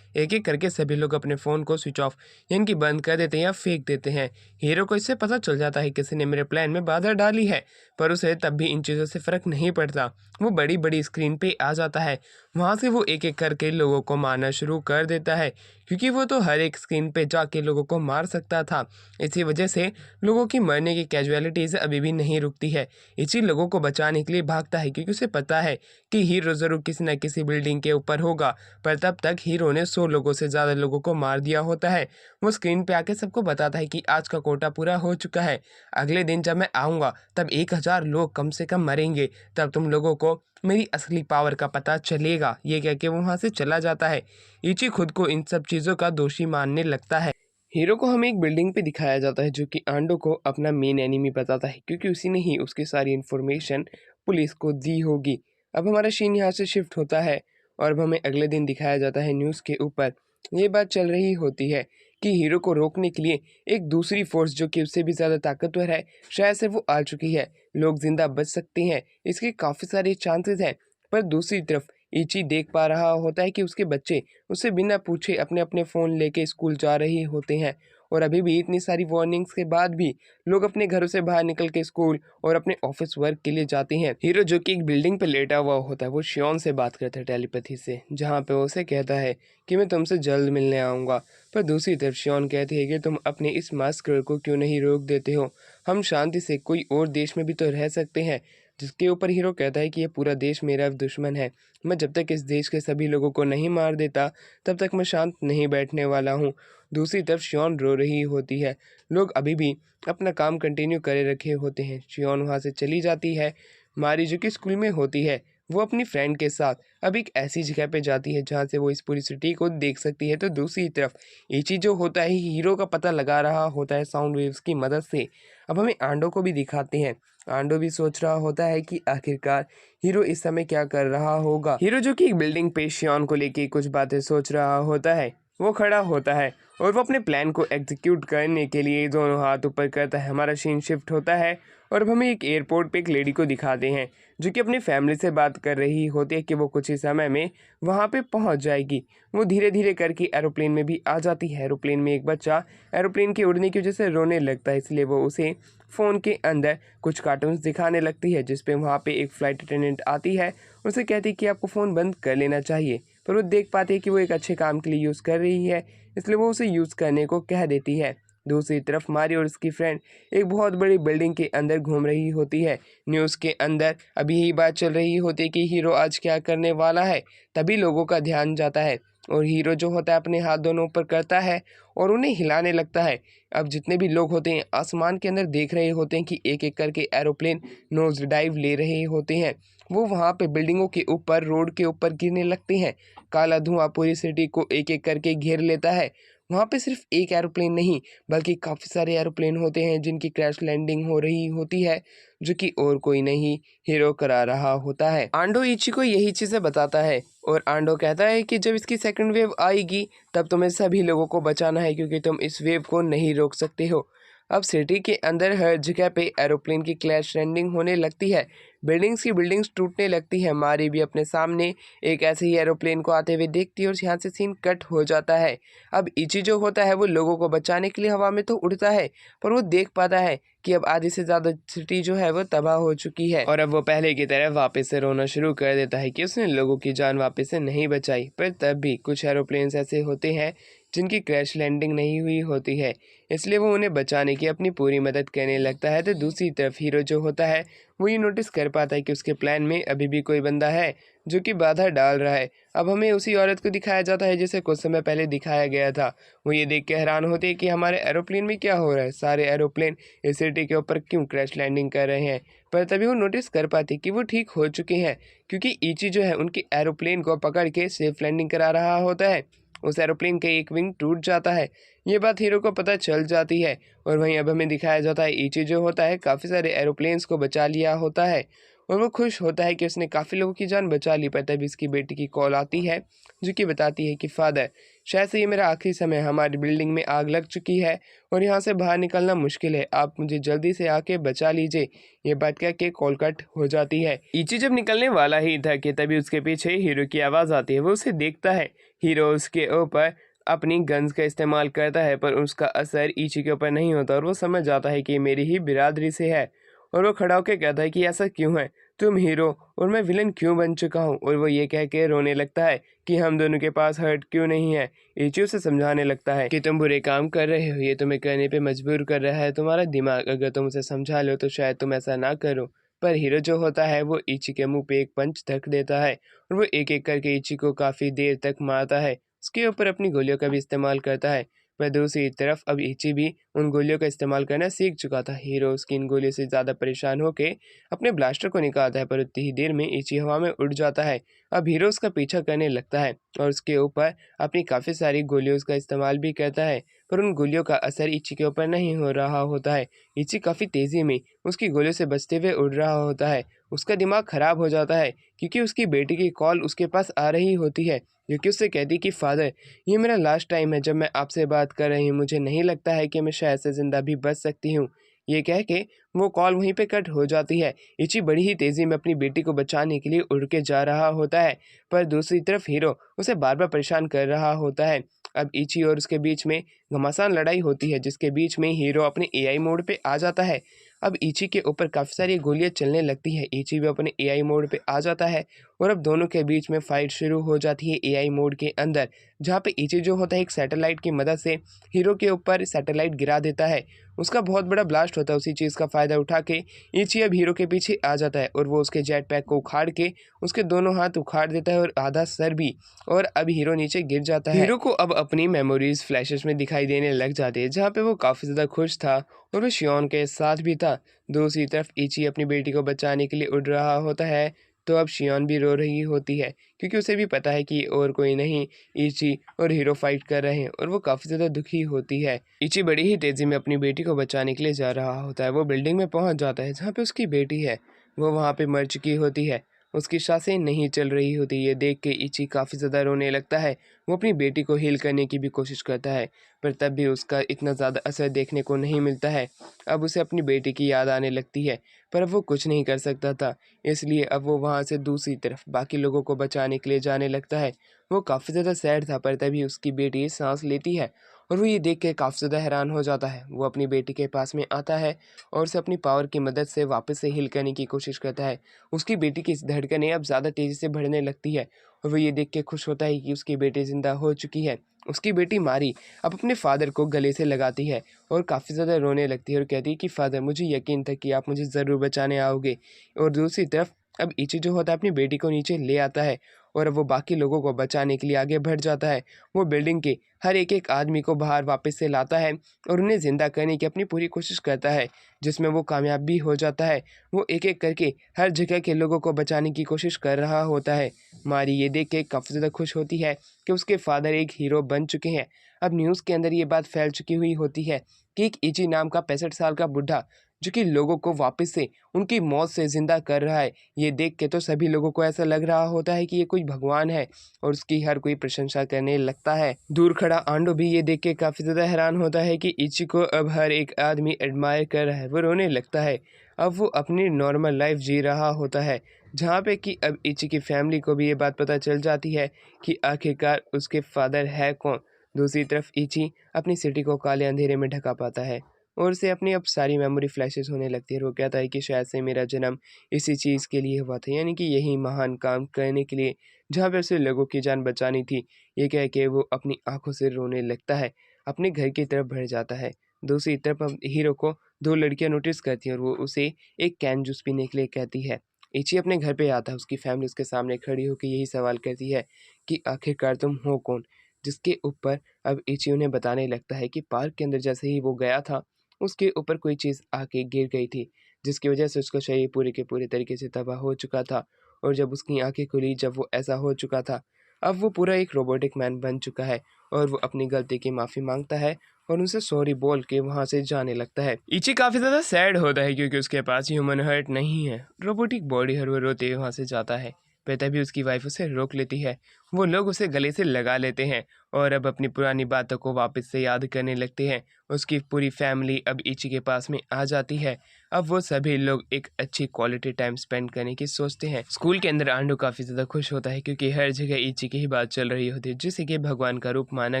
एक एक करके सभी लोग अपने फ़ोन को स्विच ऑफ यानी कि बंद कर देते हैं या फेंक देते हैं। हीरो को इससे पता चल जाता है किसी ने मेरे प्लान में बाधा डाली है, पर उसे तब भी इन चीज़ों से फ़र्क नहीं पड़ता। वो बड़ी बड़ी स्क्रीन पे आ जाता है, वहाँ से वो एक एक करके लोगों को मारना शुरू कर देता है क्योंकि वो तो हर एक स्क्रीन पे जाके लोगों को मार सकता था। इसी वजह से लोगों की मरने की कैजुअलिटीज़ अभी भी नहीं रुकती है। इसी लोगों को बचाने के लिए भागता है क्योंकि उसे पता है कि हीरो ज़रूर किसी न किसी बिल्डिंग के ऊपर होगा, पर तब तक हीरो ने 100 लोगों से ज़्यादा लोगों को मार दिया होता है। वो स्क्रीन पे आके सबको बताता है कि आज का कोटा पूरा हो चुका है, अगले दिन जब मैं आऊँगा तब 1000 लोग कम से कम मरेंगे, तब तुम लोगों को मेरी असली पावर का पता चलेगा। ये कह के वो वहाँ से चला जाता है। इची खुद को इन सब चीज़ों का दोषी मानने लगता है। हीरो को हमें एक बिल्डिंग पे दिखाया जाता है जो कि आंडो को अपना मेन एनिमी बताता है, क्योंकि उसी ने ही उसकी सारी इन्फॉर्मेशन पुलिस को दी होगी। अब हमारा सीन यहाँ से शिफ्ट होता है और अब हमें अगले दिन दिखाया जाता है न्यूज़ के ऊपर। ये बात चल रही होती है कि हीरो को रोकने के लिए एक दूसरी फोर्स जो कि उससे भी ज़्यादा ताकतवर है, शायद से वो आ चुकी है। लोग जिंदा बच सकते हैं, इसके काफ़ी सारे चांसेस हैं। पर दूसरी तरफ इची देख पा रहा होता है कि उसके बच्चे उससे बिना पूछे अपने अपने फ़ोन लेके स्कूल जा रहे होते हैं, और अभी भी इतनी सारी वार्निंग्स के बाद भी लोग अपने घरों से बाहर निकल के स्कूल और अपने ऑफिस वर्क के लिए जाते हैं। हीरो जो कि एक बिल्डिंग पर लेटा हुआ होता है, वो शियोन से बात करता है टेलीपैथी से, जहाँ पे वो उसे कहता है कि मैं तुमसे जल्द मिलने आऊँगा। पर दूसरी तरफ शियोन कहती है कि तुम अपने इस मास्कर को क्यों नहीं रोक देते हो, हम शांति से कोई और देश में भी तो रह सकते हैं। जिसके ऊपर हीरो कहता है कि ये पूरा देश मेरा दुश्मन है, मैं जब तक इस देश के सभी लोगों को नहीं मार देता तब तक मैं शांत नहीं बैठने वाला हूँ। दूसरी तरफ शियोन रो रही होती है। लोग अभी भी अपना काम कंटिन्यू करे रखे होते हैं। शियोन वहाँ से चली जाती है। मारी जो कि स्कूल में होती है, वो अपनी फ्रेंड के साथ अब एक ऐसी जगह पे जाती है जहाँ से वो इस पूरी सिटी को देख सकती है। तो दूसरी तरफ इची जो होता है हीरो का पता लगा रहा होता है साउंड वेव्स की मदद से। अब हमें आंडो को भी दिखाते हैं। आंडो भी सोच रहा होता है कि आखिरकार हीरो इस समय क्या कर रहा होगा। हीरो जो कि एक बिल्डिंग पे शियोन को लेके कुछ बातें सोच रहा होता है, वो खड़ा होता है और वो अपने प्लान को एग्जीक्यूट करने के लिए दोनों हाथ ऊपर करता है। हमारा सीन शिफ्ट होता है और अब हमें एक एयरपोर्ट पे एक लेडी को दिखाते हैं जो कि अपनी फैमिली से बात कर रही होती है कि वो कुछ ही समय में वहाँ पे पहुँच जाएगी। वो धीरे धीरे करके एरोप्लेन में भी आ जाती है। एरोप्लेन में एक बच्चा एरोप्लेन के उड़ने की वजह से रोने लगता है, इसलिए वो उसे फ़ोन के अंदर कुछ कार्टून्स दिखाने लगती है, जिसपे वहाँ पे एक फ़्लाइट अटेंडेंट आती है। उसे कहती है कि आपको फ़ोन बंद कर लेना चाहिए, पर वो देख पाती है कि वो एक अच्छे काम के लिए यूज़ कर रही है, इसलिए वो उसे यूज़ करने को कह देती है। दूसरी तरफ मारी और उसकी फ्रेंड एक बहुत बड़ी बिल्डिंग के अंदर घूम रही होती है। न्यूज़ के अंदर अभी यही बात चल रही होती है कि हीरो आज क्या करने वाला है। तभी लोगों का ध्यान जाता है और हीरो जो होता है अपने हाथ दोनों ऊपर करता है और उन्हें हिलाने लगता है। अब जितने भी लोग होते हैं आसमान के अंदर देख रहे होते हैं कि एक एक करके एरोप्लेन नोज डाइव ले रहे होते हैं। वो वहाँ पे बिल्डिंगों के ऊपर, रोड के ऊपर गिरने लगते हैं। काला धुआं पूरी सिटी को एक एक करके घेर लेता है। वहाँ पे सिर्फ एक एरोप्लेन नहीं बल्कि काफ़ी सारे एरोप्लेन होते हैं जिनकी क्रैश लैंडिंग हो रही होती है, जो कि और कोई नहीं हीरो करा रहा होता है। आंडो इची को यही चीज़ें बताता है और आंडो कहता है कि जब इसकी सेकंड वेव आएगी तब तुम्हें सभी लोगों को बचाना है, क्योंकि तुम इस वेव को नहीं रोक सकते हो। अब सिटी के अंदर हर जगह पे एरोप्लेन की क्रैश लैंडिंग होने लगती है। बिल्डिंग्स टूटने लगती है। मारी भी अपने सामने एक ऐसे ही एरोप्लेन को आते हुए देखती है और यहाँ से सीन कट हो जाता है। अब इची जो होता है वो लोगों को बचाने के लिए हवा में तो उड़ता है, पर वो देख पाता है कि अब आधी से ज़्यादा सिटी जो है वो तबाह हो चुकी है और अब वो पहले की तरह वापस से रोना शुरू कर देता है कि उसने लोगों की जान वापस से नहीं बचाई। पर तब भी कुछ एरोप्लेन्स ऐसे होते हैं जिनकी क्रैश लैंडिंग नहीं हुई होती है, इसलिए वो उन्हें बचाने की अपनी पूरी मदद करने लगता है। तो दूसरी तरफ हीरो जो होता है वो ये नोटिस कर पाता है कि उसके प्लान में अभी भी कोई बंदा है जो कि बाधा डाल रहा है। अब हमें उसी औरत को दिखाया जाता है जिसे कुछ समय पहले दिखाया गया था। वो ये देख के हैरान होती है कि हमारे एरोप्लेन में क्या हो रहा है, सारे एरोप्लेन इस सिटी के ऊपर क्यों क्रैश लैंडिंग कर रहे हैं। पर तभी वो नोटिस कर पाती कि वो ठीक हो चुके हैं, क्योंकि इची जो है उनके एरोप्लेन को पकड़ के सेफ लैंडिंग करा रहा होता है। उस एरोप्लेन का एक विंग टूट जाता है। ये बात हीरो को पता चल जाती है और वहीं अब हमें दिखाया जाता है इची जो होता है काफ़ी सारे एरोप्लेन्स को बचा लिया होता है और वो खुश होता है कि उसने काफ़ी लोगों की जान बचा ली। पर तभी इसकी बेटी की कॉल आती है जो कि बताती है कि फादर, शायद से ये मेरा आखिरी समय, हमारी बिल्डिंग में आग लग चुकी है और यहाँ से बाहर निकलना मुश्किल है, आप मुझे जल्दी से आके बचा लीजिए। ये बात कह के कॉल कट हो जाती है। इची जब निकलने वाला ही था कि तभी उसके पीछे हीरो की आवाज़ आती है। वो उसे देखता है। हीरो उसके ऊपर अपनी गन्स का इस्तेमाल करता है, पर उसका असर इची के ऊपर नहीं होता और वो समझ जाता है कि ये मेरी ही बिरादरी से है और वो खड़ा होकर कहता है कि ऐसा क्यों है, तुम हीरो और मैं विलन क्यों बन चुका हूँ। और वो ये कह के रोने लगता है कि हम दोनों के पास हर्ट क्यों नहीं है। इची उसे समझाने लगता है कि तुम बुरे काम कर रहे हो, ये तुम्हें करने पे मजबूर कर रहा है तुम्हारा दिमाग, अगर तुम उसे समझा लो तो शायद तुम ऐसा ना करो। पर हीरो जो होता है वो इची के मुंह पे एक पंच धक देता है और वो एक एक करके इची को काफ़ी देर तक मारता है। उसके ऊपर अपनी गोलियों का भी इस्तेमाल करता है। पर दूसरी तरफ अब इची भी उन गोलियों का इस्तेमाल करना सीख चुका था। हीरो उसकी इन गोलियों से ज़्यादा परेशान होकर अपने ब्लास्टर को निकालता है, पर उतनी ही देर में इची हवा में उड़ जाता है। अब हीरो उसका पीछा करने लगता है और उसके ऊपर अपनी काफ़ी सारी गोलियों का इस्तेमाल भी करता है, पर उन गोलियों का असर इची के ऊपर नहीं हो रहा होता है। इची काफ़ी तेज़ी में उसकी गोलियों से बचते हुए उड़ रहा होता है। उसका दिमाग ख़राब हो जाता है क्योंकि उसकी बेटी की कॉल उसके पास आ रही होती है, जो कि उससे कहती कि फ़ादर, ये मेरा लास्ट टाइम है जब मैं आपसे बात कर रही हूँ, मुझे नहीं लगता है कि मैं शायद से ज़िंदा भी बच सकती हूँ। ये कह के वो कॉल वहीं पे कट हो जाती है। इची बड़ी ही तेज़ी में अपनी बेटी को बचाने के लिए उड़ के जा रहा होता है, पर दूसरी तरफ हीरो उसे बार-बार परेशान कर रहा होता है। अब इची और उसके बीच में घमासान लड़ाई होती है, जिसके बीच में हीरो अपने एआई मोड पे आ जाता है। अब इची के ऊपर काफ़ी सारी गोलियाँ चलने लगती हैं। इची भी अपने एआई मोड पे आ जाता है और अब दोनों के बीच में फ़ाइट शुरू हो जाती है एआई मोड के अंदर, जहाँ पे इची जो होता है एक सैटेलाइट की मदद से हीरो के ऊपर सैटेलाइट गिरा देता है। उसका बहुत बड़ा ब्लास्ट होता है, उसी चीज़ का फ़ायदा उठा के इची अब हीरो के पीछे आ जाता है और वो उसके जेट पैक को उखाड़ के उसके दोनों हाथ उखाड़ देता है और आधा सर भी, और अब हीरो नीचे गिर जाता है। हीरो को अब अपनी मेमोरीज फ्लैशेस में दिखाई देने लग जाती है, जहाँ पे वो काफ़ी ज़्यादा खुश था और वो शियोन के साथ भी था। दूसरी तरफ इची अपनी बेटी को बचाने के लिए उड़ रहा होता है, तो अब शियोन भी रो रही होती है क्योंकि उसे भी पता है कि और कोई नहीं, इची और हीरो फाइट कर रहे हैं और वो काफ़ी ज़्यादा दुखी होती है। इची बड़ी ही तेज़ी में अपनी बेटी को बचाने के लिए जा रहा होता है। वो बिल्डिंग में पहुंच जाता है जहाँ पे उसकी बेटी है। वो वहाँ पे मर चुकी होती है, उसकी सांसें नहीं चल रही होती। ये देख के इची काफ़ी ज़्यादा रोने लगता है। वो अपनी बेटी को हील करने की भी कोशिश करता है, पर तब भी उसका इतना ज़्यादा असर देखने को नहीं मिलता है। अब उसे अपनी बेटी की याद आने लगती है, पर अब वो कुछ नहीं कर सकता था, इसलिए अब वो वहाँ से दूसरी तरफ बाकी लोगों को बचाने के लिए जाने लगता है। वो काफ़ी ज़्यादा सैड था, पर तभी उसकी बेटी सांस लेती है और वो ये देख के काफ़ी ज़्यादा हैरान हो जाता है। वो अपनी बेटी के पास में आता है और उसे अपनी पावर की मदद से वापस से हील करने की कोशिश करता है। उसकी बेटी की धड़कनें अब ज़्यादा तेज़ी से बढ़ने लगती है और वो ये देख के खुश होता है कि उसकी बेटी ज़िंदा हो चुकी है। उसकी बेटी मारी अब अपने फादर को गले से लगाती है और काफ़ी ज़्यादा रोने लगती है और कहती है कि फादर, मुझे यकीन था कि आप मुझे ज़रूर बचाने आओगे। और दूसरी तरफ अब इची जो होता है अपनी बेटी को नीचे ले आता है और अब वो बाकी लोगों को बचाने के लिए आगे बढ़ जाता है। वो बिल्डिंग के हर एक आदमी को बाहर वापस से लाता है और उन्हें ज़िंदा करने की अपनी पूरी कोशिश करता है, जिसमें वो कामयाब भी हो जाता है। वो एक-एक करके हर जगह के लोगों को बचाने की कोशिश कर रहा होता है। मारी ये देख के काफ़ी ज़्यादा खुश होती है कि उसके फादर एक हीरो बन चुके हैं। अब न्यूज़ के अंदर ये बात फैल चुकी हुई होती है कि एक इची नाम का 65 साल का बुढ़ा, जो कि लोगों को वापस से उनकी मौत से ज़िंदा कर रहा है। ये देख के तो सभी लोगों को ऐसा लग रहा होता है कि ये कोई भगवान है और उसकी हर कोई प्रशंसा करने लगता है। दूर खड़ा आंडो भी ये देख के काफ़ी ज़्यादा हैरान होता है कि इची को अब हर एक आदमी एडमायर कर रहा है। वो रोने लगता है। अब वो अपनी नॉर्मल लाइफ जी रहा होता है, जहाँ पे कि अब इची की फैमिली को भी ये बात पता चल जाती है कि आखिरकार उसके फादर है कौन। दूसरी तरफ इची अपनी सिटी को काले अंधेरे में ढका पाता है और उसे अपनी अब सारी मेमोरी फ्लैशेस होने लगती है और वो कहता है कि शायद से मेरा जन्म इसी चीज़ के लिए हुआ था, यानी कि यही महान काम करने के लिए जहाँ पे उसे लोगों की जान बचानी थी। ये कह के वो अपनी आंखों से रोने लगता है, अपने घर की तरफ बढ़ जाता है। दूसरी तरफ अब हीरो को दो लड़कियां नोटिस करती हैं और वो उसे एक कैन जूस पीने के लिए कहती है। इची अपने घर पे आता है, उसकी फैमिली उसके सामने खड़ी होकर यही सवाल करती है कि आखिरकार तुम हो कौन। जिसके ऊपर अब इची उन्हें बताने लगता है कि पार्क के अंदर जैसे ही वो गया था, उसके ऊपर कोई चीज़ आके गिर गई थी, जिसकी वजह से उसका शरीर पूरे के पूरे तरीके से तबाह हो चुका था। और जब उसकी आँखें खुली, जब वो ऐसा हो चुका था, अब वो पूरा एक रोबोटिक मैन बन चुका है और वो अपनी गलती की माफ़ी माँगता है और उनसे सॉरी बोल के वहाँ से जाने लगता है। इची काफ़ी ज़्यादा सैड होता है क्योंकि उसके पास ह्यूमन हार्ट नहीं है, रोबोटिक बॉडी है, वो रोते हुए वहाँ से जाता है। पर तभी उसकी वाइफ उसे रोक लेती है। वो लोग उसे गले से लगा लेते हैं और अब अपनी पुरानी बातों को वापस से याद करने लगते हैं। उसकी पूरी फैमिली अब इची के पास में आ जाती है। अब वो सभी लोग एक अच्छी क्वालिटी टाइम स्पेंड करने की सोचते हैं। स्कूल के अंदर आंडू काफ़ी ज़्यादा खुश होता है क्योंकि हर जगह इची की ही बात चल रही होती है, जिसे कि भगवान का रूप माना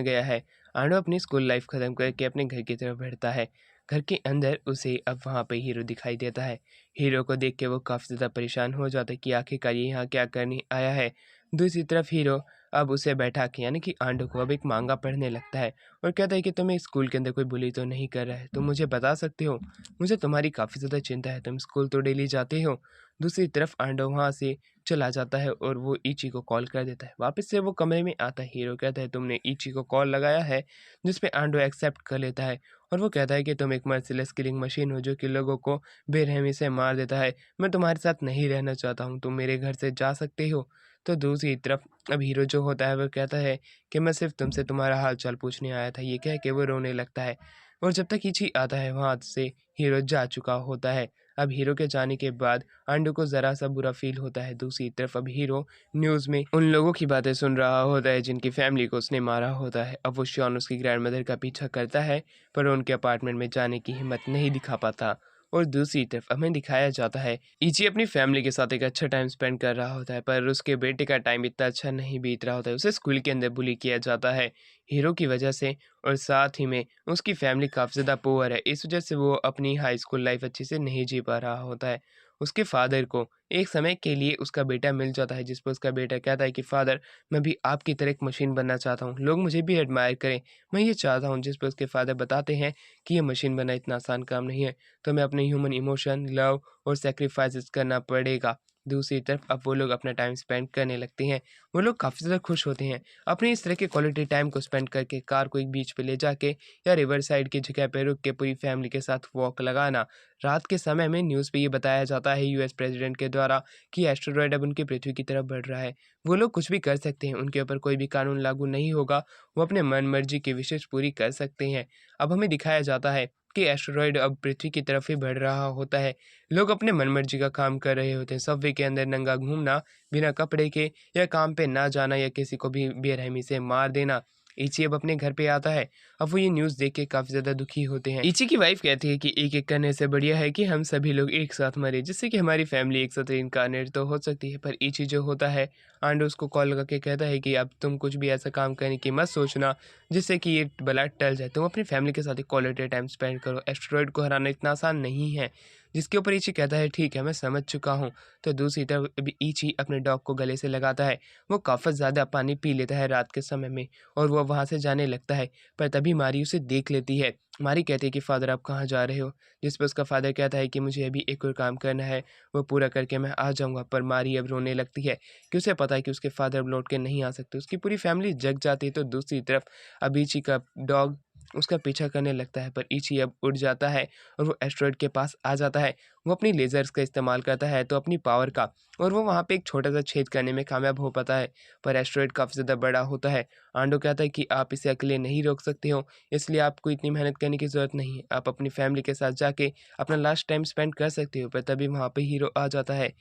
गया है। आंडू अपनी स्कूल लाइफ ख़त्म करके अपने घर की तरफ बढ़ता है। घर के अंदर उसे अब वहाँ पे हीरो दिखाई देता है। हीरो को देख के वो काफ़ी ज़्यादा परेशान हो जाता है कि आखिरकार ये यहाँ क्या करने आया है। दूसरी तरफ हीरो अब उसे बैठा के, यानी कि आंडू को, अब एक मांगा पढ़ने लगता है और कहता है कि तुम्हें स्कूल के अंदर कोई बुली तो नहीं कर रहा है, तुम मुझे बता सकते हो, मुझे तुम्हारी काफ़ी ज़्यादा चिंता है, तुम स्कूल तो डेली जाते हो। दूसरी तरफ आंडो वहाँ से चला जाता है और वो इची को कॉल कर देता है। वापस से वो कमरे में आता है। हीरो कहता है तुमने इची को कॉल लगाया है, जिस पे आंडो एक्सेप्ट कर लेता है और वो कहता है कि तुम एक मर्सिलेस किलिंग मशीन हो जो कि लोगों को बेरहमी से मार देता है। मैं तुम्हारे साथ नहीं रहना चाहता हूँ, तुम मेरे घर से जा सकते हो। तो दूसरी तरफ अब हीरो जो होता है वो कहता है कि मैं सिर्फ तुमसे तुम्हारा हाल चाल पूछने आया था। ये कह के वो रोने लगता है और जब तक इची आता है वहाँ से हीरो जा चुका होता है। अब हीरो के जाने के बाद आंडू को ज़रा सा बुरा फील होता है। दूसरी तरफ अब हीरो न्यूज़ में उन लोगों की बातें सुन रहा होता है जिनकी फैमिली को उसने मारा होता है। अब वो शॉन उसकी ग्रैंडमदर का पीछा करता है पर उनके अपार्टमेंट में जाने की हिम्मत नहीं दिखा पाता। और दूसरी तरफ हमें दिखाया जाता है इची अपनी फैमिली के साथ एक अच्छा टाइम स्पेंड कर रहा होता है पर उसके बेटे का टाइम इतना अच्छा नहीं बीत रहा होता है। उसे स्कूल के अंदर बुली किया जाता है हीरो की वजह से और साथ ही में उसकी फैमिली काफ़ी ज़्यादा पुअर है। इस वजह से वो अपनी हाई स्कूल लाइफ अच्छे से नहीं जी पा रहा होता है। उसके फादर को एक समय के लिए उसका बेटा मिल जाता है जिस पर उसका बेटा कहता है कि फादर मैं भी आपकी तरह एक मशीन बनना चाहता हूँ, लोग मुझे भी एडमायर करें, मैं ये चाहता हूँ। जिस पर उसके फादर बताते हैं कि ये मशीन बनना इतना आसान काम नहीं है, तो मैं अपने ह्यूमन इमोशन लव और सेक्रीफाइसेस करना पड़ेगा। दूसरी तरफ अब वो लोग अपना टाइम स्पेंड करने लगते हैं। वो लोग काफ़ी ज़्यादा खुश होते हैं अपने इस तरह के क्वालिटी टाइम को स्पेंड करके। कार को एक बीच पे ले जाके या रिवर साइड की जगह पे रुक के पूरी फैमिली के साथ वॉक लगाना। रात के समय में न्यूज़ पे ये बताया जाता है यूएस प्रेसिडेंट के द्वारा कि एस्टेरॉयड अब उनकी पृथ्वी की तरफ बढ़ रहा है। वो लोग कुछ भी कर सकते हैं, उनके ऊपर कोई भी कानून लागू नहीं होगा, वो अपने मन मर्जी की विशेष पूरी कर सकते हैं। अब हमें दिखाया जाता है कि एस्टेरॉयड अब पृथ्वी की तरफ ही बढ़ रहा होता है। लोग अपने मन मर्जी का काम कर रहे होते हैं। सबवे के अंदर नंगा घूमना, बिना कपड़े के, या काम पे ना जाना, या किसी को भी बेरहमी से मार देना। इची अब अपने घर पे आता है। अब वो ये न्यूज़ देख के काफ़ी ज़्यादा दुखी होते हैं। इची की वाइफ कहती है कि एक-एक करने से बढ़िया है कि हम सभी लोग एक साथ मरें, जिससे कि हमारी फैमिली एक साथ रिइंकार्नेट तो हो सकती है। पर इची जो होता है, आंडो उसको कॉल लगा के कहता है कि अब तुम कुछ भी ऐसा काम करने की मत सोचना जिससे कि ये बला टल जाए। तुम अपनी फैमिली के साथ एक क्वालिटी टाइम स्पेंड करो। एस्टेरॉयड को हराना इतना आसान नहीं है। जिसके ऊपर इची कहता है ठीक है मैं समझ चुका हूँ। तो दूसरी तरफ अभी इची अपने डॉग को गले से लगाता है। वो काफ़ी ज़्यादा पानी पी लेता है रात के समय में और वो वहाँ से जाने लगता है। पर तभी मारी उसे देख लेती है। मारी कहती है कि फादर आप कहाँ जा रहे हो? जिस पर उसका फादर कहता है कि मुझे अभी एक और काम करना है, वो पूरा करके मैं आ जाऊँगा। पर मारी अब रोने लगती है कि उसे पता है कि उसके फादर अब लौट के नहीं आ सकते। उसकी पूरी फैमिली जग जाती है। तो दूसरी तरफ अब इची का डॉग उसका पीछा करने लगता है पर इची अब उड़ जाता है और वो एस्टेरॉयड के पास आ जाता है। वो अपनी लेज़र्स का इस्तेमाल करता है तो अपनी पावर का, और वो वहाँ पे एक छोटा-सा छेद करने में कामयाब हो पाता है। पर एस्टेरॉयड काफ़ी ज़्यादा बड़ा होता है। आंडो कहता है कि आप इसे अकेले नहीं रोक सकते हो, इसलिए आपको इतनी मेहनत करने की ज़रूरत नहीं है। आप अपनी फैमिली के साथ जाके अपना लास्ट टाइम स्पेंड कर सकते हो। पर तभी वहाँ पे हीरो आ जाता है।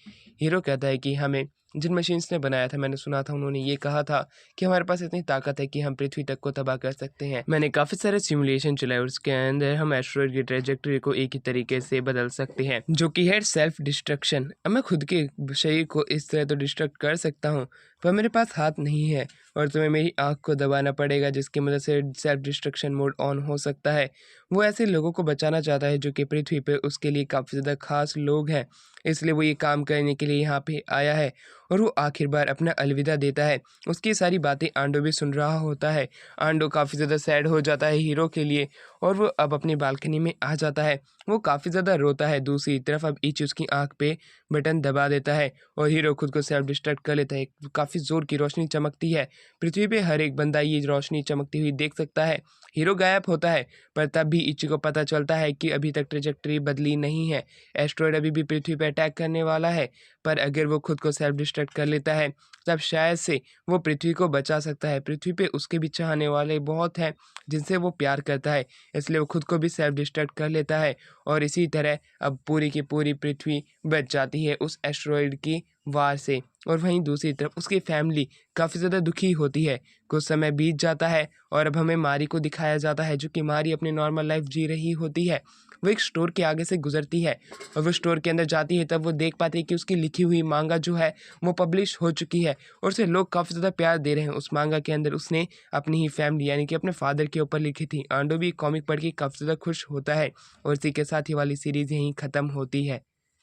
हीरो कहता है कि हमें जिन मशीन्स ने बनाया था, मैंने सुना था उन्होंने ये कहा था कि हमारे पास इतनी ताकत है कि हम पृथ्वी तक को तबाह कर सकते हैं। मैंने काफ़ी सारे सिमुलेशन चलाए और उसके अंदर हम एस्टेरॉयड की ट्रेजेक्टरी को एक ही तरीके से बदल सकते हैं, जो कि है सेल्फ डिस्ट्रक्शन। अब मैं खुद के शरीर को इस तरह तो डिस्ट्रक्ट कर सकता हूँ, पर मेरे पास हाथ नहीं है और तुम्हें मेरी आँख को दबाना पड़ेगा जिसकी मदद से सेल्फ डिस्ट्रक्शन मोड ऑन हो सकता है। वो ऐसे लोगों को बचाना चाहता है जो कि पृथ्वी पे उसके लिए काफ़ी ज़्यादा खास लोग हैं, इसलिए वो ये काम करने के लिए यहाँ पे आया है। और वो आखिर बार अपना अलविदा देता है। उसकी सारी बातें आंडो भी सुन रहा होता है। आंडो काफ़ी ज़्यादा सैड हो जाता है हीरो के लिए और वो अब अपनी बालकनी में आ जाता है। वो काफ़ी ज़्यादा रोता है। दूसरी तरफ अब इच उसकी आँख पे बटन दबा देता है और हीरो खुद को सेल्फ डिस्ट्रैक्ट कर लेता है। काफ़ी ज़ोर की रोशनी चमकती है। पृथ्वी पे हर एक बंदा ये रोशनी चमकती हुई देख सकता है। हीरो गायब होता है पर तब भी इची को पता चलता है कि अभी तक ट्रेजेक्टरी बदली नहीं है। एस्टेरॉयड अभी भी पृथ्वी पे अटैक करने वाला है, पर अगर वो खुद को सेल्फ डिस्ट्रैक्ट कर लेता है तब शायद से वो पृथ्वी को बचा सकता है। पृथ्वी पे उसके भी चाहने वाले बहुत हैं जिनसे वो प्यार करता है, इसलिए वो खुद को भी सेल्फ डिस्ट्रैक्ट कर लेता है और इसी तरह अब पूरी की पूरी पृथ्वी बच जाती है उस एस्टेरॉयड की वार से। और वहीं दूसरी तरफ उसकी फैमिली काफ़ी ज़्यादा दुखी होती है। कुछ समय बीत जाता है और अब हमें मारी को दिखाया जाता है जो कि मारी अपनी नॉर्मल लाइफ जी रही होती है। वो एक स्टोर के आगे से गुजरती है और वो स्टोर के अंदर जाती है, तब वो देख पाती है कि उसकी लिखी हुई मांगा जो है वो पब्लिश हो चुकी है और उसे लोग काफ़ी ज़्यादा प्यार दे रहे हैं। उस मांगा के अंदर उसने अपनी ही फैमिली यानी कि अपने फादर के ऊपर लिखी थी। आंडो भी कॉमिक पढ़ के काफ़ी ज़्यादा खुश होता है और इसी के साथ ही वाली सीरीज़ यहीं ख़त्म होती है।